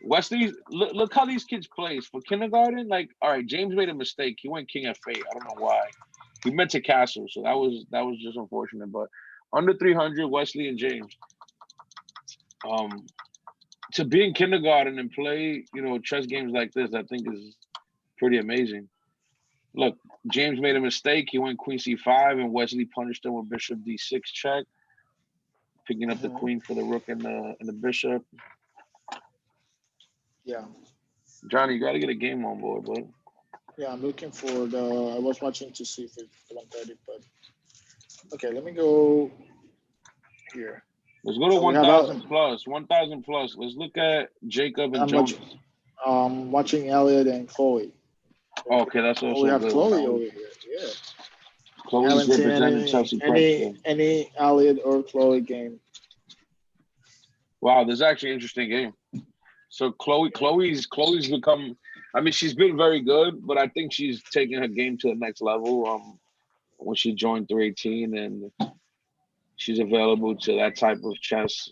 Wesley, look how these kids play. For kindergarten, like, all right, James made a mistake. He went King F8. I don't know why. He meant to castle, so that was just unfortunate. But under 300, Wesley and James. To be in kindergarten and play, chess games like this, I think is pretty amazing. Look, James made a mistake. He went Queen C5, and Wesley punished him with Bishop D6 check, picking up the Queen for the Rook and the Bishop. Yeah. Johnny, you got to get a game on board, bud. Yeah, I'm looking for I was watching to see if it's 130, but okay, let me go here. Let's go to 1,000 plus. 1,000 plus. Let's look at Jacob and Jonas. Watching Elliot and Chloe. Okay, that's also we have good. Chloe over here. Yeah. Chloe's representing Chelsea Prep. Any Elliot or Chloe game. Wow, this is actually an interesting game. So Chloe's become. I mean, she's been very good, but I think she's taking her game to the next level. When she joined 318 and she's available to that type of chess,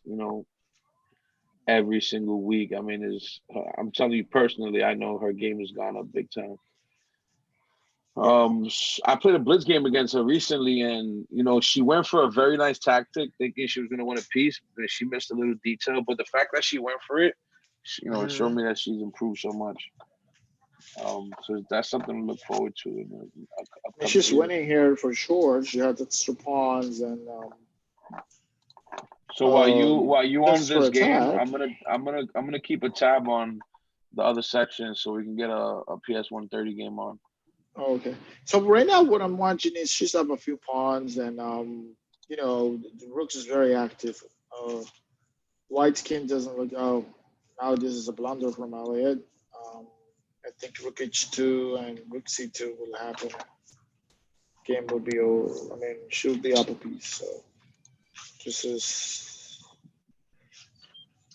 every single week. I mean, I'm telling you personally, I know her game has gone up big time. I played a blitz game against her recently, and she went for a very nice tactic, thinking she was going to win a piece, but she missed a little detail. But the fact that she went for it, it showed me that she's improved so much. So that's something to look forward to. She's winning here for sure. She has extra pawns and. So while you on this game, attack. I'm gonna keep a tab on the other section so we can get a PS 130 game on. Oh, okay. So right now what I'm watching is she's up a few pawns and the Rooks is very active. White skin doesn't look now this is a blunder from Elliot. I think Rook H2 and Rook C2 will happen. Game will be over. I mean, she'll be up a piece. So this is,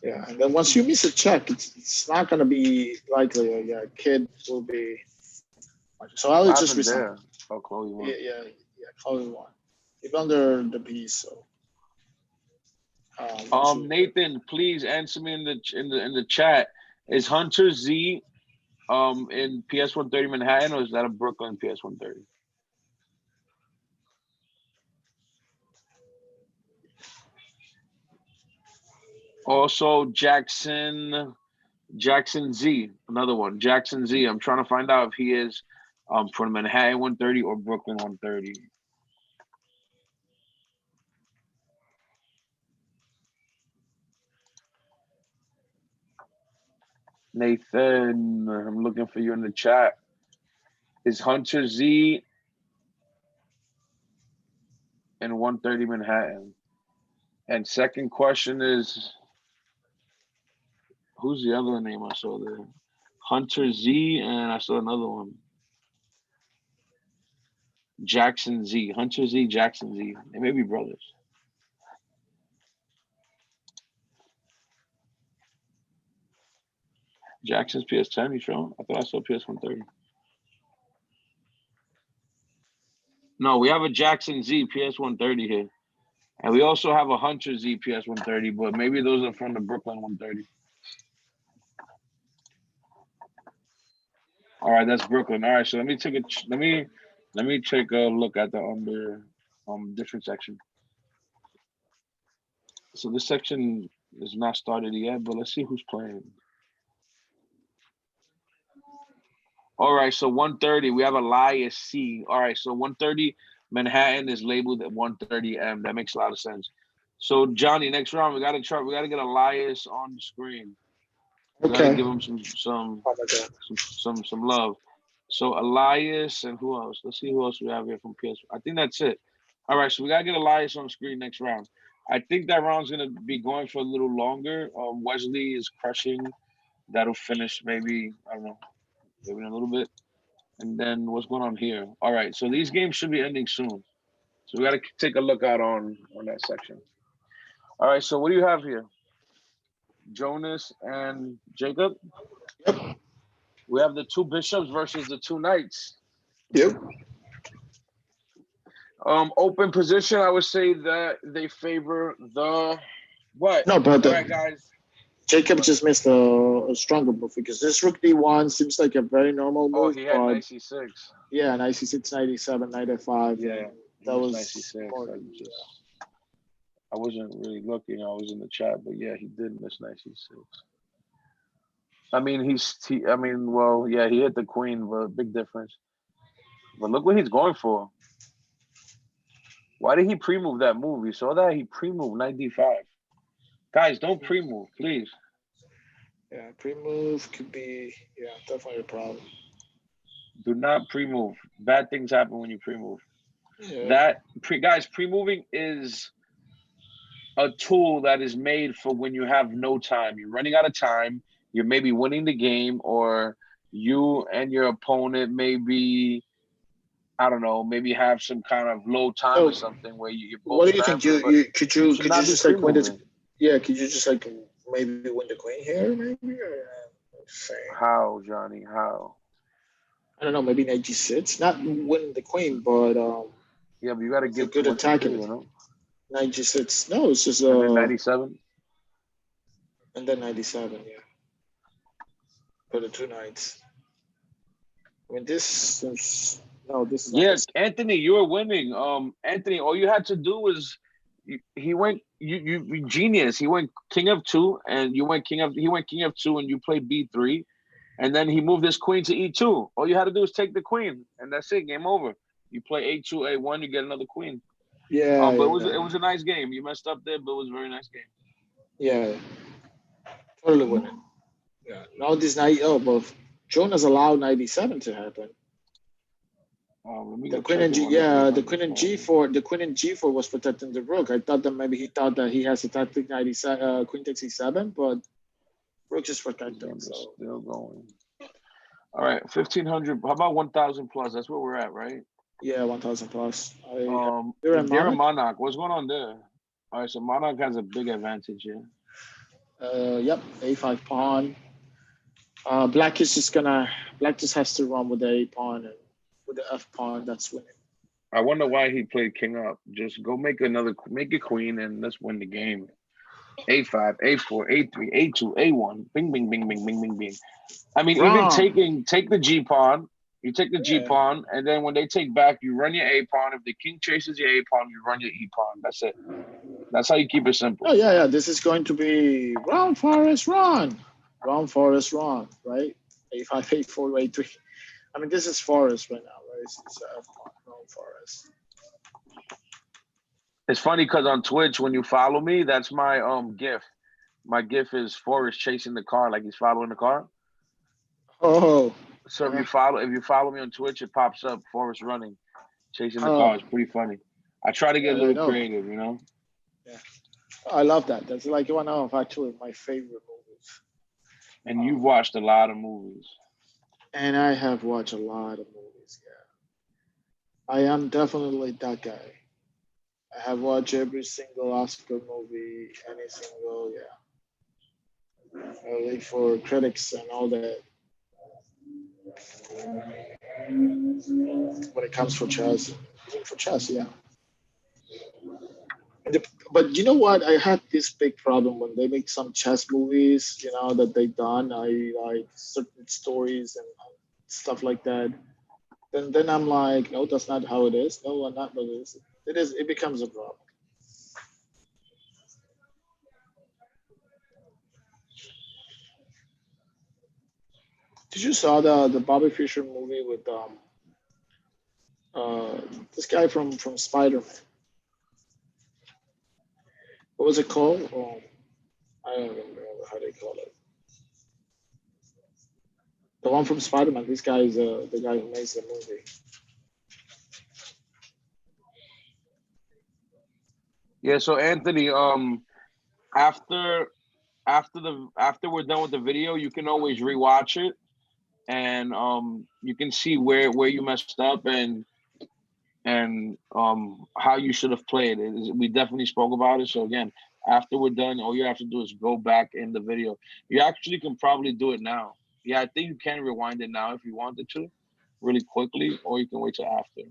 yeah. And then once you miss a check, it's not going to be likely. Yeah, kid will be. So Elliot just resigned. Oh, Chloe won. Yeah, Chloe won. Keep under the piece. So, you should- Nathan, please answer me in the chat. Is Hunter Z in PS 130 Manhattan, or is that a Brooklyn PS 130? Also, Jackson Z, another one. Jackson Z. I'm trying to find out if he is from Manhattan 130 or Brooklyn 130. Nathan, I'm looking for you in the chat. Is Hunter Z in 130 Manhattan? And second question is, who's the other name I saw there? Hunter Z, and I saw another one. Jackson Z. Hunter Z, Jackson Z. They may be brothers. Jackson's PS10, you sure? I thought I saw PS 130. No, we have a Jackson Z PS 130 here. And we also have a Hunter Z PS 130, but maybe those are from the Brooklyn 130. All right, that's Brooklyn. All right, so let me take a look at the under different section. So this section is not started yet, but let's see who's playing. All right, so 130, we have Elias C. All right, so 130 Manhattan is labeled at 130 M. That makes a lot of sense. So Johnny, next round we gotta get Elias on the screen. We gotta give him some love. So Elias and who else? Let's see who else we have here from PS. I think that's it. All right, so we gotta get Elias on the screen next round. I think that round's gonna be going for a little longer. Wesley is crushing. That'll finish maybe, I don't know, maybe in a little bit. And then what's going on here? All right, so these games should be ending soon. So we got to take a look out on that section. All right, so what do you have here? Jonas and Jacob? Yep. We have the two bishops versus the two knights. Yep. Open position, I would say that they favor the what? No, but all right, guys. Jacob just missed a stronger move because this rook d1 seems like a very normal move. Oh, he had knight c6. Yeah, knight c6, knight e7, knight f5. Yeah, that was knight c6. I wasn't really looking. I was in the chat, but yeah, he did miss knight c6. I mean, he hit the queen, but big difference. But look what he's going for. Why did he pre-move that move? You saw that? He pre-moved knight d5. Guys, don't pre-move, please. Yeah, pre-move could be, definitely a problem. Do not pre-move. Bad things happen when you pre-move. Yeah. Guys, pre-moving is a tool that is made for when you have no time. You're running out of time. You're maybe winning the game, or you and your opponent maybe, I don't know, maybe have some kind of low time or something where you both. What do you think? Could you just like win this? Yeah, could you just like maybe win the queen here? Maybe. How, Johnny? How? I don't know. Maybe knight g6. Not win the queen, but yeah, but you got to get good attacking. You know? Knight g6. No, it's just and then 97. And then 97. Yeah. For the two knights. I mean, this is. No, this is. Yeah, Anthony, you were winning. Anthony, all you had to do was he went. You genius. He went king of 2, and he went king of 2, and you played b3, and then he moved his queen to e2. All you had to do is take the queen, and that's it. Game over. You play a2, a1, you get another queen. Yeah. But it was a nice game. You messed up there, but it was a very nice game. Yeah. Totally winning. Yeah. Now this knight. But Jonas allowed 97 to happen. The queen and the queen and g4. The queen and g4 was protecting the rook. I thought that maybe he thought that he has a tactic queen takes e7, but rook is protecting. So still going. All right, 1500. How about 1000 plus? That's where we're at, right? Yeah, 1000 plus. You're a Monarch. What's going on there? All right, so Monarch has a big advantage here. Yep, a5 pawn. Black just has to run with the a pawn and with the f pawn. That's winning. I wonder why he played king up. Just go make a queen, and let's win the game. A5, A4, A3, A2, A1. Bing, bing, bing, bing, bing, bing, bing. I mean, even Wrong. take the G pawn. You take the G Yeah. pawn, and then when they take back, you run your A pawn. If the king chases your A pawn, you run your E pawn. That's it. That's how you keep it Oh simple. yeah, yeah. This is going to be round forest run, round forest run, right? A5, A4, A3. I mean, this is forest right now, right? It's F1, round forest. It's funny because on Twitch, when you follow me, that's my GIF. My GIF is Forrest chasing the car, like he's following the car. Oh, So uh, if you follow me on Twitch, it pops up Forrest running, chasing the car. oh, It's pretty funny. I try to get a yeah, I little know. creative, you know. Yeah, oh, I love that. That's like one of actually my favorite movies. And you've Um, watched a lot of movies. and I have watched a lot of movies. Yeah, I am definitely that guy. I have watched every single Oscar movie, any single, yeah, only for critics and all that. When it comes for chess, even for chess, yeah. But you know what? I had this big problem when they make some chess movies, that they done. I like certain stories and stuff like that. Then I'm like, no, that's not how it is. No, not what it is. It is. It becomes a problem. Did you saw the Bobby Fischer movie with uh this guy from Spider Man? What was it called? I don't even remember how they call it. The one from Spider Man. This guy is the guy who makes the movie. Yeah. So Anthony, after after we're done with the video, you can always rewatch it, and you can see where you messed up and how you should have played. We definitely spoke about it. So again, after we're done, all you have to do is go back in the video. You actually can probably do it now. Yeah, I think you can rewind it now if you wanted to, really quickly, or you can wait till after.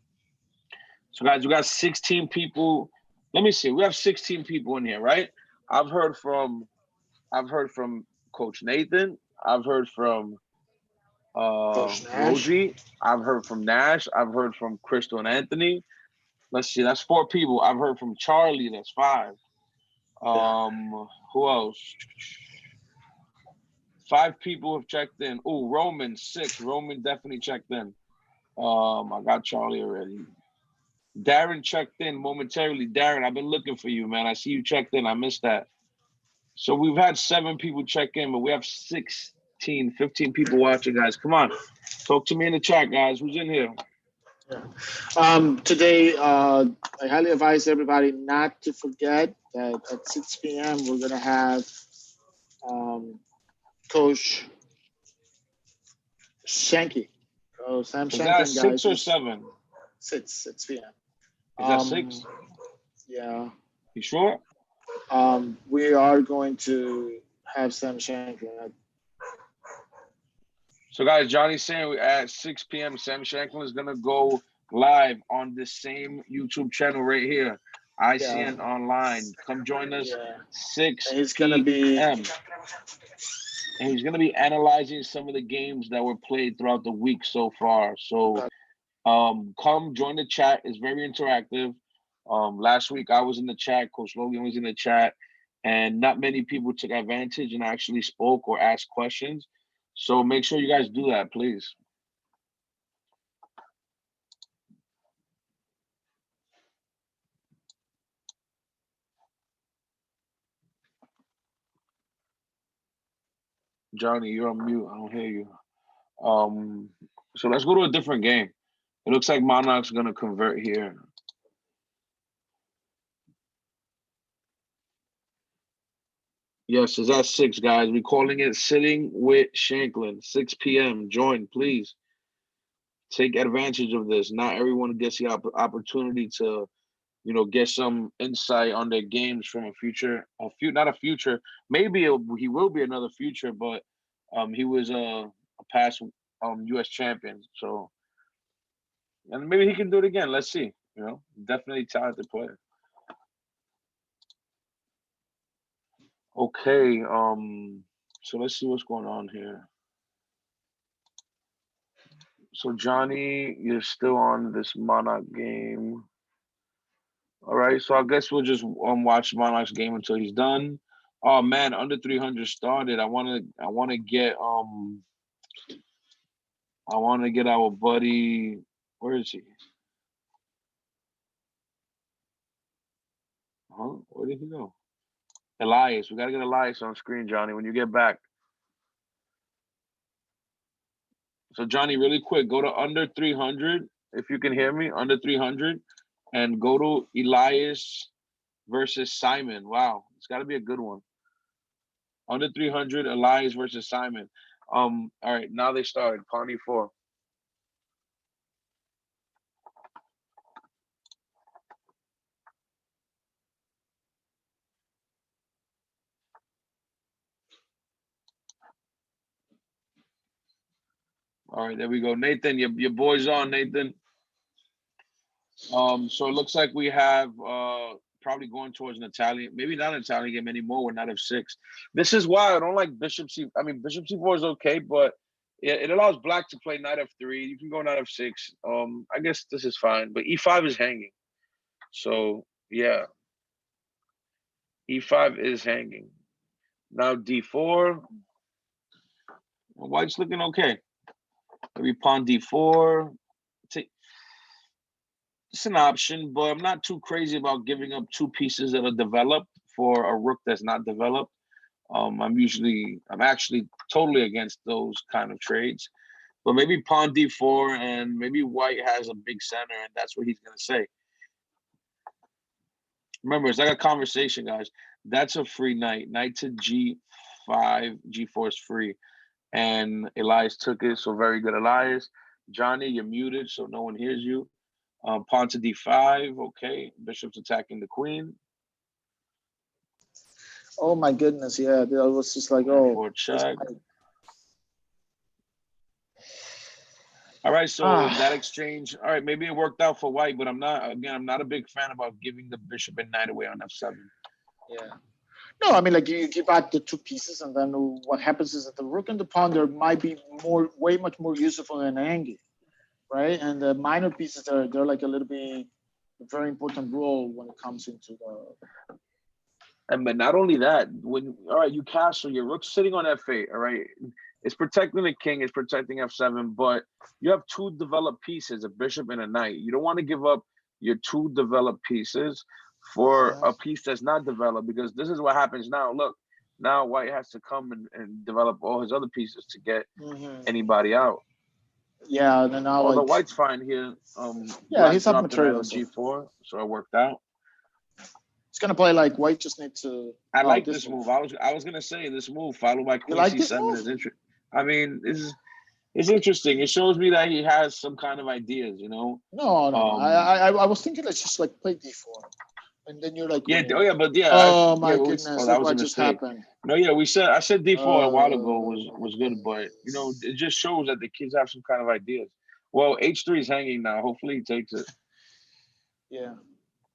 So guys, we got 16 people. Let me see. We have 16 people in here, right? I've heard from I've heard from Coach Nathan. I've heard from Coach Nash. Rosie. I've heard from Nash. I've heard from Crystal and Anthony. Let's see, that's four people. I've heard from Charlie. That's five. Yeah. Who else? Five people have checked in. Oh, Roman six. Roman definitely checked in. I got Charlie already. Darren checked in momentarily. Darren, I've been looking for you, man. I see you checked in. I missed that. So we've had seven people check in, but we have 16, 15 people watching, guys. Come on. Talk to me in the chat, guys. Who's in here? Yeah. Today, I highly advise everybody not to forget that at 6 p.m. we're gonna have um, Coach Shanky. Sam Is that Shanklin, six guys, or is seven? 6 p.m. Is that Um, six? yeah. You sure? We are going to have Sam Shanklin. So, guys, Johnny's saying at 6 p.m., Sam Shanklin is going to go live on this same YouTube channel right here, Yeah, ICN Online. Come join us, yeah. 6 And he's gonna be p.m. And he's going to be analyzing some of the games that were played throughout the week so far. So, come join the chat. It's very interactive. Last week, I was in the chat. Coach Logan was in the chat. And not many people took advantage and actually spoke or asked questions. So make sure you guys do that, please. Johnny, you're on mute. I don't hear you. So let's go to a different game. It looks like Monarch's gonna convert here. Yes, it's at 6, guys. We're calling it Sitting with Shanklin. 6 p.m. Join, please. Take advantage of this. Not everyone gets the opportunity to, get some insight on their games from not a future. Maybe he will be another future, but he was a past U.S. champion. So, and maybe he can do it again. Let's see. You know, definitely talented player. Okay, so let's see what's going on here. So Johnny, you're still on this Monarch game. All right, so I guess we'll just watch Monarch's game until he's done. Oh man, under 300 started. I want to get our buddy. Where is he? Huh? Where did he go? Elias. We gotta get Elias on screen, Johnny. When you get back. So Johnny, really quick, go to under 300 if you can hear me. Under 300, and go to Elias versus Simon. Wow, it's got to be a good one. Under 300, Elias versus Simon. All right, now they started. Pawnee 4. All right, there we go. Nathan, your boy's on, Nathan. So it looks like we have probably going towards an Italian, maybe not an Italian game anymore. We're not f6. This is why I don't like Bishop C. I mean, Bishop C4 is okay, but it allows Black to play knight f3. You can go knight f6. I guess this is fine, but e5 is hanging. So yeah, e5 is hanging. Now d4. White's looking okay. Maybe pawn d4. It's an option, but I'm not too crazy about giving up 2 pieces that are developed for a rook that's not developed. I'm actually totally against those kind of trades. But maybe pawn d4, and maybe White has a big center, and that's what he's going to say. Remember, it's like a conversation, guys. That's a free knight. Knight to g5, g4 is free. And Elias took it, so very good, Elias. Johnny, you're muted, so no one hears you. Pawn to d5, okay. Bishop's attacking the queen. Oh my goodness, yeah. I was just like, oh. Check. All right, so that exchange, all right, maybe it worked out for White, but I'm not a big fan about giving the bishop and knight away on f7. Yeah. No, I mean, like you give out the 2 pieces, and then what happens is that the rook and the pawn, there might be way much more useful than an angle, right? And the minor pieces they're like a little bit a very important role when it comes into the. And but not only that, all right, you castle, your rook's sitting on f8, all right. It's protecting the king, it's protecting f7, but you have 2 developed pieces, a bishop and a knight. You don't want to give up your 2 developed pieces for a piece that's not developed, because this is what happens now. Look, now White has to come and develop all his other pieces to get anybody out. Yeah, and then now although White's fine here. Yeah, he's up material on g4, so it worked out. It's gonna play like White just need to. I like this move. I was gonna say this move followed by queen c7 is interesting. I mean, it's interesting. It shows me that he has some kind of ideas, you know. No. I was thinking let's just like play d4, and then you're like, yeah, oh my goodness, that what just happened. No, yeah, I said d4 a while ago was good, but you know, it just shows that the kids have some kind of ideas. Well, h3 is hanging now. Hopefully, he takes it. Yeah.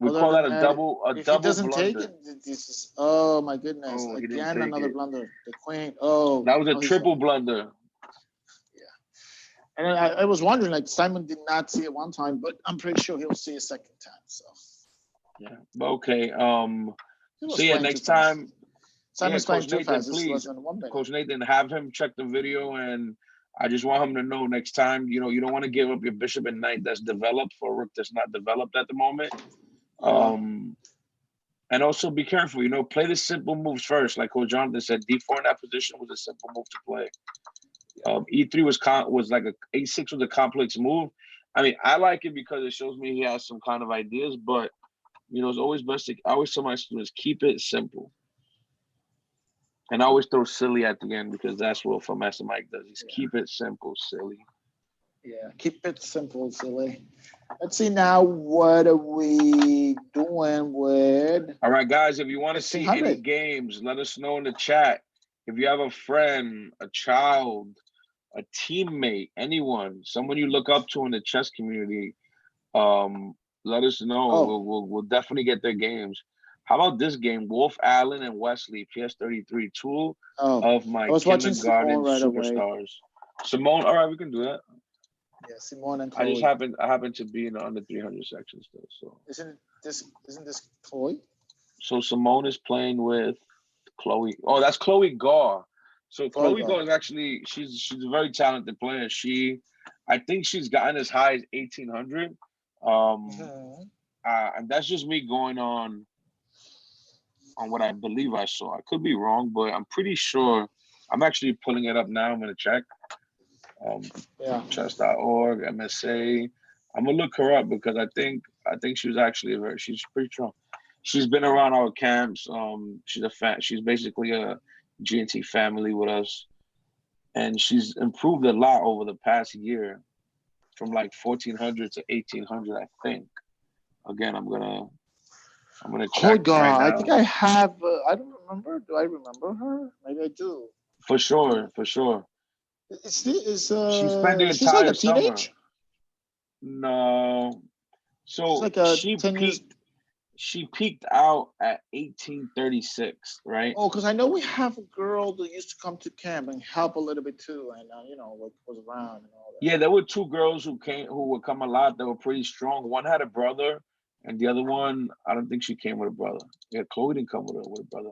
We call that a double if he doesn't blunder. Take it, this is oh my goodness! Again, another blunder. The queen. Oh, that was a triple blunder. Yeah, and I was wondering, like Simon did not see it one time, but I'm pretty sure he'll see a second time. So yeah, okay. So yeah, next time. Simon's playing too fast. Please, Coach Nathan, have him check the video, and I just want him to know next time. You know, you don't want to give up your bishop and knight that's developed for a rook that's not developed at the moment. And also be careful, you know, play the simple moves first. Like Coach Jonathan said, d4 in that position was a simple move to play. e3 was like a6 was a complex move. I mean, I like it because it shows me he has some kind of ideas, but you know, it's always best to, I always tell my students, keep it simple. And I always throw silly at the end, because that's what Master Mike does. He's keep it simple, silly. Yeah, keep it simple, silly. Let's see now, what are we doing with... All right, guys, if you want to see any games, let us know in the chat. If you have a friend, a child, a teammate, anyone, someone you look up to in the chess community, Let us know. Oh, We'll definitely get their games. How about this game? Wolf Allen and Wesley, PS33, two oh, of I my was watching Simone kindergarten right away. superstars. Simone, all right, we can do that. Yeah, Simone and I just Chloe. I happen to be in the under 300 section still. Isn't this Chloe? So Simone is playing with Chloe. Oh, that's Chloe Gar. So Chloe Chloe God. Gar is actually she's a very talented player. I think she's gotten as high as 1800. Um, Mhm. and that's just me going on what I believe I saw. I could be wrong, but I'm pretty sure. I'm actually pulling it up now. I'm gonna check. Um, Yeah. chess.org, MSA. I'm gonna look her up because I think she was actually she's pretty strong. She's been around our camps. She's basically a GNT family with us, and she's improved a lot over the past year, from like 1400 to 1800, I think. Again, I'm gonna Chloe check right God. I think now I have. I don't remember. Do I remember her? Maybe I do. for sure, for sure. She spent the She's like entire a summer. teenage. No, She's so like a 10 years. she peaked out at 1836, right? Oh, because I know we have a girl that used to come to camp and help a little bit too, and was around and all that. Yeah, there were two girls who would come a lot that were pretty strong. One had a brother, and the other one, I don't think she came with a brother. Yeah, Chloe didn't come with a brother.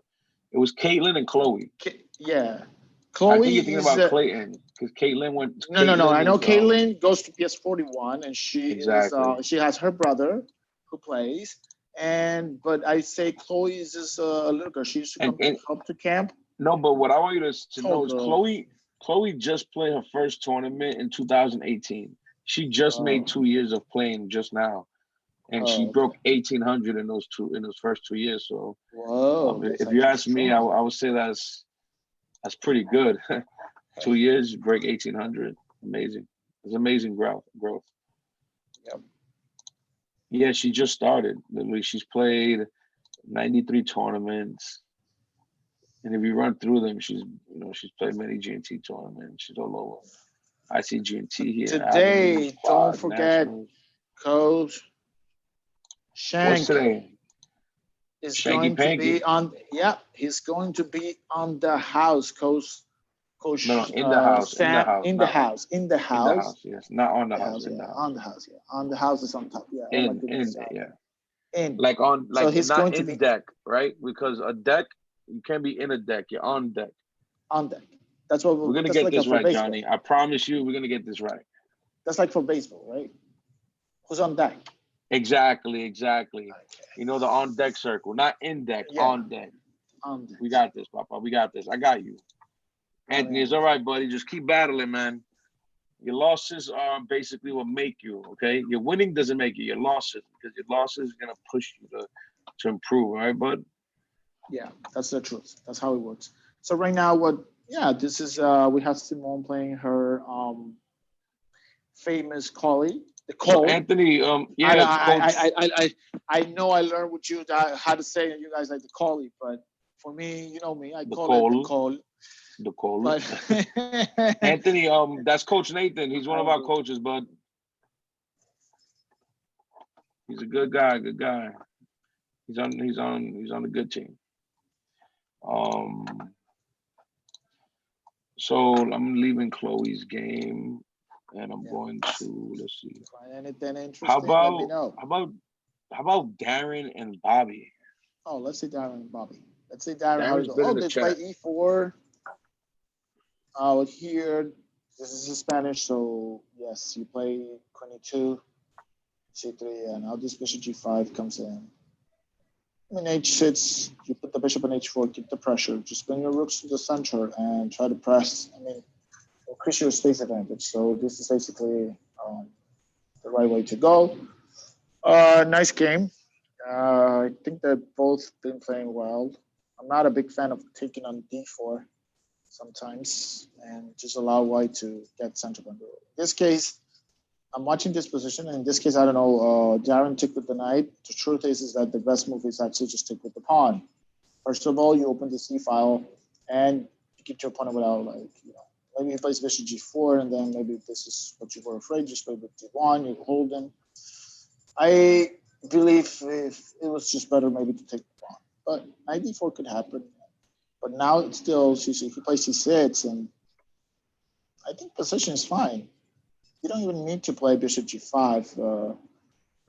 It was Caitlin and Chloe. Yeah, I think Chloe you're thinking is. about Clayton because No. Caitlin I know is Caitlin goes to PS41, and she is. exactly. She has her brother who plays, but I say Chloe is just a little girl. She used to And come to help to camp. no, but what I want you to Tall know is girl. Chloe just played her first tournament in 2018. She just made Oh, 2 years of playing just now, and she oh, okay. broke 1800 in those first 2 years. So, Whoa, that's if you actually ask me, strong. I would say that's pretty good. 2 years, you break 1800. Amazing. It's amazing growth. Yep. Yeah, she just started. Literally, she's played 93 tournaments. And if you run through them, she's played many GNT tournaments. She's all over. I see GNT here, Avenues, Today, don't Quad, forget, Nationals. Coach What's Shank today? is Shanky going to be Panky. on. Yeah, he's going to be on the house, No, Coach in the house, in the Sam house, in the not house, in the house. Yes, not on the house, in yeah, the house. on the house, yeah, on the house is on top. Yeah. Oh my In goodness. yeah. In. Like So he's not going to in be deck, right? Because a deck, you can't be in a deck. You're on deck. on deck. That's We're what. gonna That's get like this for right, baseball. Johnny. I promise you, we're gonna get this right. That's like for baseball, right? Who's on deck? Exactly. Okay. You know the on deck circle, not in deck, Yeah, on deck. on deck. We got this, Papa. We got this. I got you. Got me Anthony, on it's all deck. right, buddy. Just keep battling, man. Your losses are basically what make you, okay? Your winning doesn't make you, your losses, because your losses are gonna push you to improve, all right, bud? Yeah, that's the truth. That's how it works. So right now, this is we have Simone playing her famous collie, the So call. Anthony, I yeah, it's coach I know I learned with you how to say it. You guys like the collie, but for me, you know me, I the call it the call, call. the call. But Anthony, that's Coach Nathan. He's one of our coaches, bud. He's a good guy, good guy. He's on a good team. Um, so I'm leaving Chloe's game, and I'm going to let's see. anything How interesting, let me about know. how about Darren and Bobby? Oh, let's see Darren and Bobby. Let's see Darren how he Darren's goes. been Oh, in the they play chat. E4 out here. This is in Spanish, so yes, you play 22, C3, and now this bishop G5 comes in. I mean, H6, you put the bishop on H4, keep the pressure. Just bring your rooks to the center and try to press. I mean, increase your space advantage. So this is basically the right way to go. Nice game. I think they've both been playing well. I'm not a big fan of taking on D4 sometimes and just allow white to get center control. In this case, I'm watching this position, and in this case, I don't know. Darren took with the knight. The truth is that the best move is actually just stick with the pawn. First of all, you open the C file, and you keep your opponent without maybe he plays bishop G4, and then maybe this is what you were afraid. Just play with D1. You hold him. believe if it was just better maybe to take the pawn. But knight d4 could happen. But now it's still he plays c6, and I think position is fine. You don't even need to play bishop g5.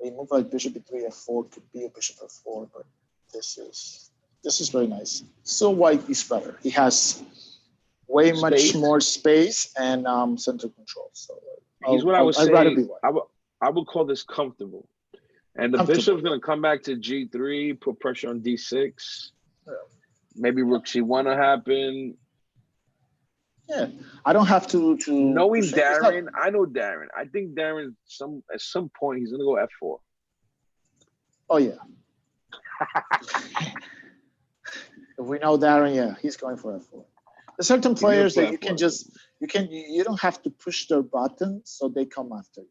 A move like bishop e3, f4 could be a bishop f4, but this is very nice. So white is better. He has way much more space and center control. So here's what I would I'd rather be say. white. I would call this comfortable. And the bishop's going to come back to g3, put pressure on d6. Yeah. Maybe rook c1 will happen. Yeah, I don't have to. Knowing Darren, I know Darren. I think Darren, at some point, he's going to go f4. Oh, yeah. If we know Darren, yeah, he's going for f4. There's certain players that you don't have to push their button so they come after you.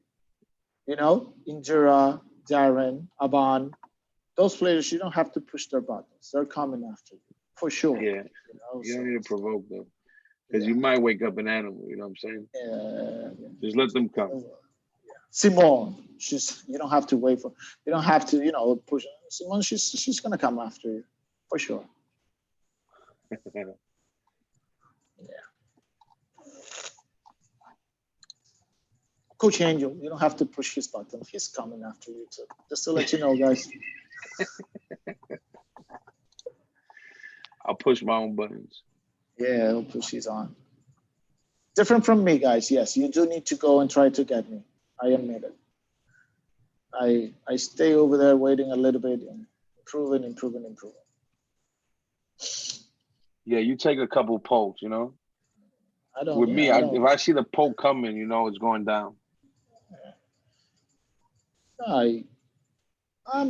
You know, Indira, Darren, Aban, those players, you don't have to push their buttons. They're coming after you, for sure. Yeah, you don't need to provoke them. Because you might wake up an animal, you know what I'm saying? Yeah. Just let them come. Yeah. Simone, you don't have to wait for, you don't have to, push. Simone, she's going to come after you, for sure. Yeah. Coach Angel, you don't have to push his button. He's coming after you too. Just to let you know, guys. I'll push my own buttons. Yeah, he'll push his on. Different from me, guys. Yes, you do need to go and try to get me. I admit it. I stay over there waiting a little bit and improving. Yeah, you take a couple pokes, you know? I don't. With me, if I see the poke coming, you know it's going down. I'm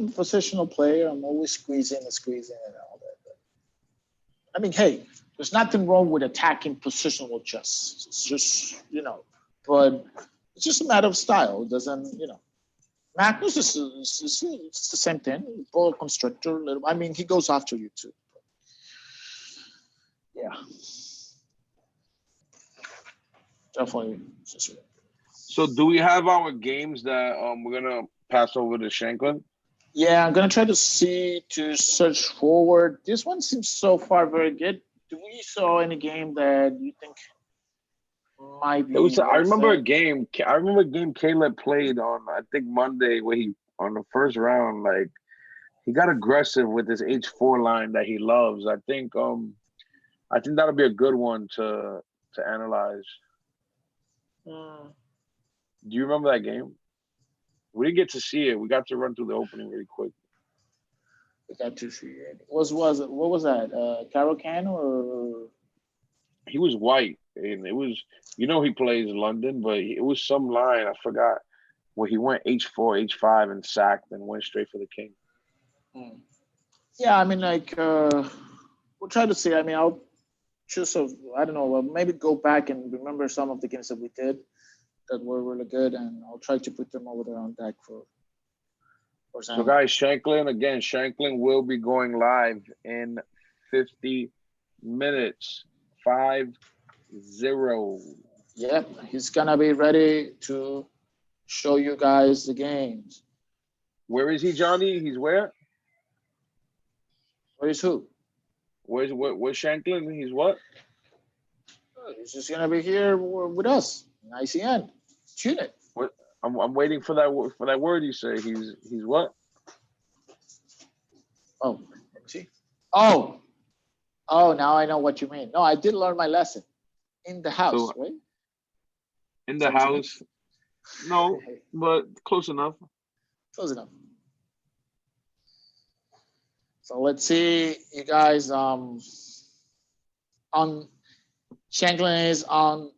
a positional player. I'm always squeezing and all that. But, I mean, hey, there's nothing wrong with attacking positional chess. It's just, but it's just a matter of style. It doesn't, Magnus is it's the same thing. Ball constructor. I mean, he goes after you too. Yeah. Definitely. So do we have our games that we're gonna pass over to Shanklin? Yeah, I'm gonna try to search forward. This one seems so far very good. Do we saw any game that you think might be? I remember a game Caleb played on, I think, Monday, where he, on the first round, like, he got aggressive with his H4 line that he loves. I think that'll be a good one to analyze. Do you remember that game? We didn't get to see it. We got to run through the opening really quick. We got to see it. What was that? Carol Can or? He was white, and it was, he plays London, but it was some line, I forgot, where he went H4, H5 and sacked and went straight for the king. Yeah, I mean, like, we'll try to see. I mean, I'll choose, I don't know, maybe go back and remember some of the games that we did that were really good, and I'll try to put them over there on deck for So, guys, Shanklin will be going live in 50 minutes. 5-0. Yep, he's gonna be ready to show you guys the games. Where is he, Johnny? He's where? Where is who? Where's Shanklin? He's what? He's just gonna be here with us in ICN. Tune it. I'm waiting for that word you say. He's what? Oh, let me see. Oh, now I know what you mean. No, I did learn my lesson. In the house, right? In the house. No, but close enough. Close enough. So let's see, you guys. On Shanklin is on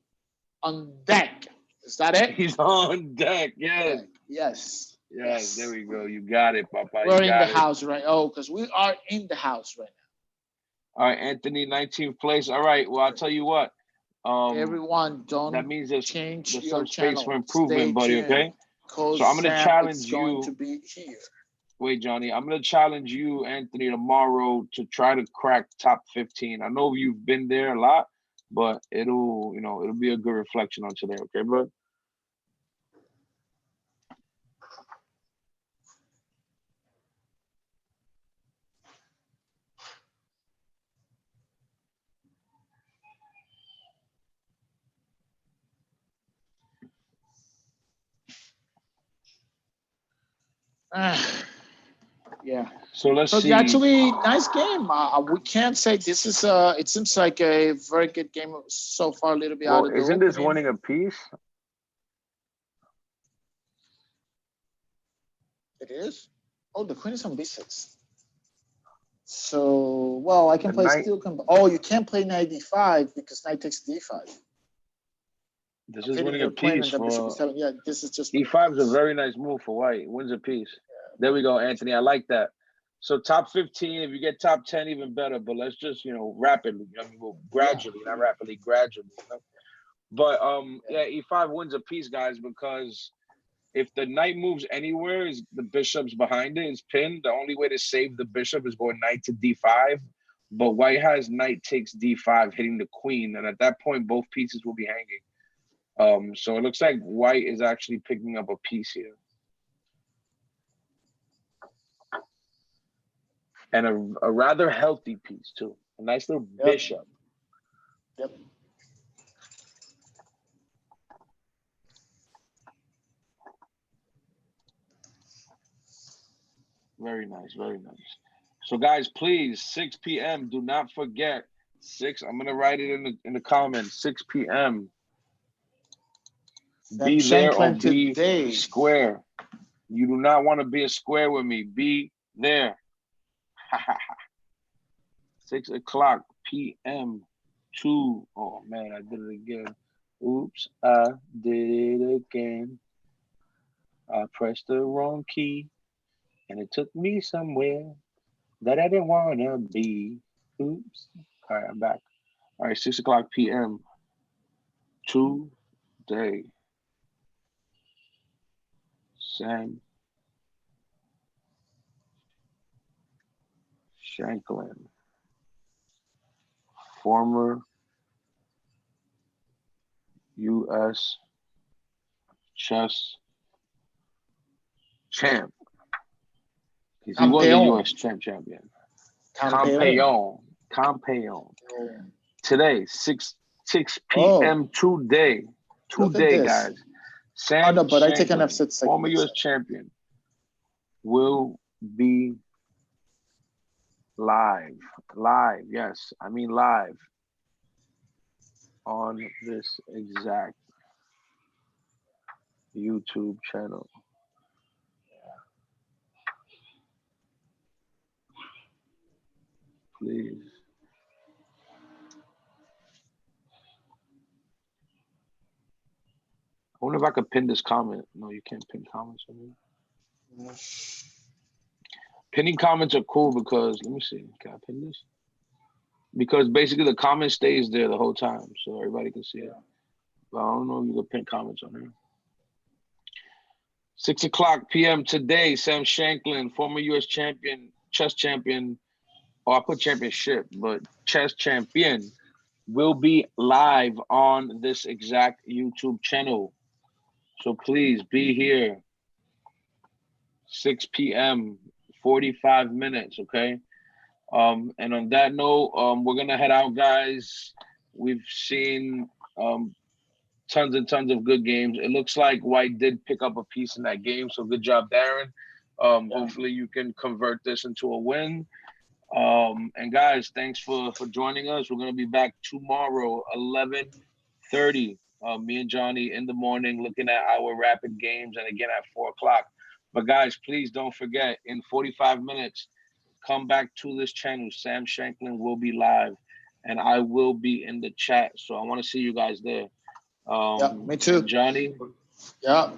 deck. Is that it? He's on deck. Yes. Yes. There we go. You got it, Papa. We're in the house, right? Oh, because we are in the house right now. All right, Anthony, 19th place. All right. Well, I'll tell you what. Everyone, don't that means there's your some space channel. for improvement, buddy. Okay. So I'm gonna challenge you. To be here. Wait, Johnny. I'm gonna challenge you, Anthony, tomorrow to try to crack top 15. I know you've been there a lot, but it'll be a good reflection on today. Okay, bud. Yeah. So let's So see. actually, nice game. We can't say this is. It seems like a very good game so far. A little bit out Well, of the isn't this opening. winning a piece? It is. Oh, the queen is on b6. So well, I can The play knight. still. Oh, you can't play knight d5 because knight takes d5. This I'm is hitting winning a your queen piece and then bishop for e7. Yeah, this is just winning e5 is a piece. very nice move for white. Wins a piece. There we go, Anthony. I like that. So top 15. If you get top 10, even better. But let's just rapidly. I mean, well, Yeah. gradually, not rapidly, gradually. But Yeah. yeah, e5 wins a piece, guys, because if the knight moves anywhere, is the bishop's behind it, is pinned. The only way to save the bishop is going knight to d5. But white has knight takes d5, hitting the queen, and at that point, both pieces will be hanging. So it looks like white is actually picking up a piece here. And a rather healthy piece, too. A nice little bishop. Yep. Very nice, very nice. So, guys, please, 6 p.m. Do not forget 6. I'm gonna write it in the comments. 6 p.m. Sam Be there or Shanklin be today. square. You do not want to be a square with me. Be there. 6 o'clock p.m. Oh man, I did it again. Oops, I did it again. I pressed the wrong key and it took me somewhere that I didn't want to be. Oops. All right, I'm back. All right, 6 o'clock p.m. today. Sam Shanklin, former U.S. chess champ. Because he was a Campeón. U.S. champion. Campeón. Campeón. Today, 6 Oh, p.m. today. look at Today, this. guys. Oh Sam no, but I take an Shanklin, f6 former technique. U.S. champion, will be live. Live, yes. I mean live on this exact YouTube channel. Please. I wonder if I could pin this comment. No, you can't pin comments on me. Pinning comments are cool because let me see. Can I pin this? Because basically the comment stays there the whole time, so everybody can see it. But I don't know if you can pin comments on here. 6 o'clock p.m. today, Sam Shanklin, former U.S. champion, chess champion. Oh, I put championship, but chess champion will be live on this exact YouTube channel. So please be here. 6 p.m. 45 minutes, okay? And on that note, we're gonna head out, guys. We've seen tons and tons of good games. It looks like White did pick up a piece in that game, so good job, Darren. Hopefully you can convert this into a win. And guys, thanks for joining us. We're gonna be back tomorrow, 11:30. Me and Johnny in the morning, looking at our rapid games, and again at 4 o'clock. But guys, please don't forget, in 45 minutes, come back to this channel. Sam Shanklin will be live, and I will be in the chat. So I want to see you guys there. Yeah, me too. Johnny. Yeah.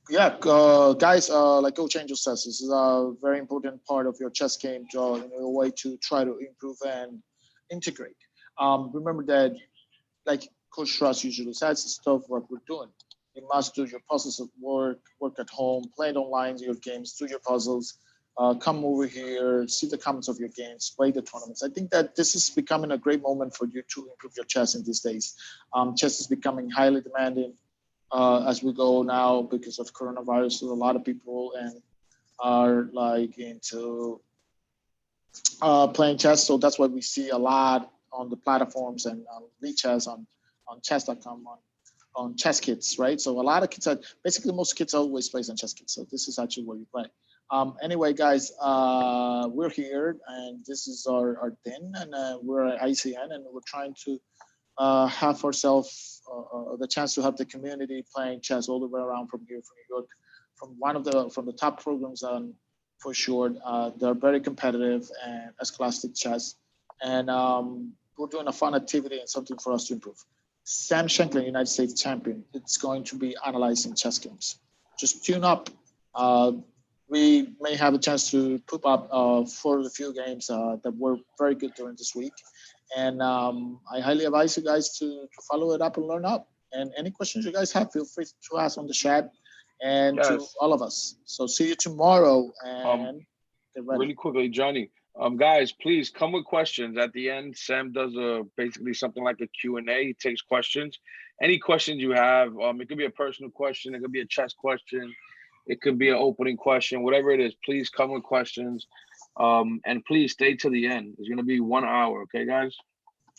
Yeah, guys, like Coach Angel says, this is a very important part of your chess game, in a way to try to improve and integrate. Remember that, like Coach Ross usually says, stuff what we're doing. You must do your puzzles at work at home, play it online, your games, do your puzzles, come over here, see the comments of your games, play the tournaments. I think that this is becoming a great moment for you to improve your chess in these days. Chess is becoming highly demanding. As we go now because of coronavirus, so a lot of people are like into playing chess. So that's why we see a lot on the platforms and on chess on chess.com on chess kits, right? So a lot of kids are basically most kids always plays on chess kits. So this is actually where you play. Anyway, guys, we're here, and this is our thing, and we're at ICN, and we're trying to have ourselves the chance to have the community playing chess all the way around from here, from New York, from the top programs on for sure. They're very competitive and as classic chess, and we're doing a fun activity and something for us to improve. Sam Shankland, United States champion, it's going to be analyzing chess games. Just tune up. Uh, we may have a chance to put up for the few games that were very good during this week. And I highly advise you guys to follow it up and learn up. And any questions you guys have, feel free to ask on the chat and to Yes. all of us. So see you tomorrow Um, and get ready. really quickly, Johnny. Guys, please come with questions at the end. Sam does basically something like a Q&A. He takes questions. Any questions you have, it could be a personal question, it could be a chess question, it could be an opening question, whatever it is. Please come with questions, and please stay to the end. It's gonna be 1 hour, okay, guys?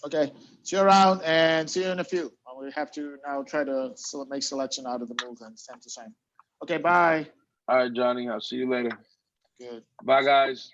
Okay, see you around and see you in a few. We have to now try to make selection out of the move and same to same. Okay, bye. All right, Johnny. I'll see you later. Good. Bye, guys.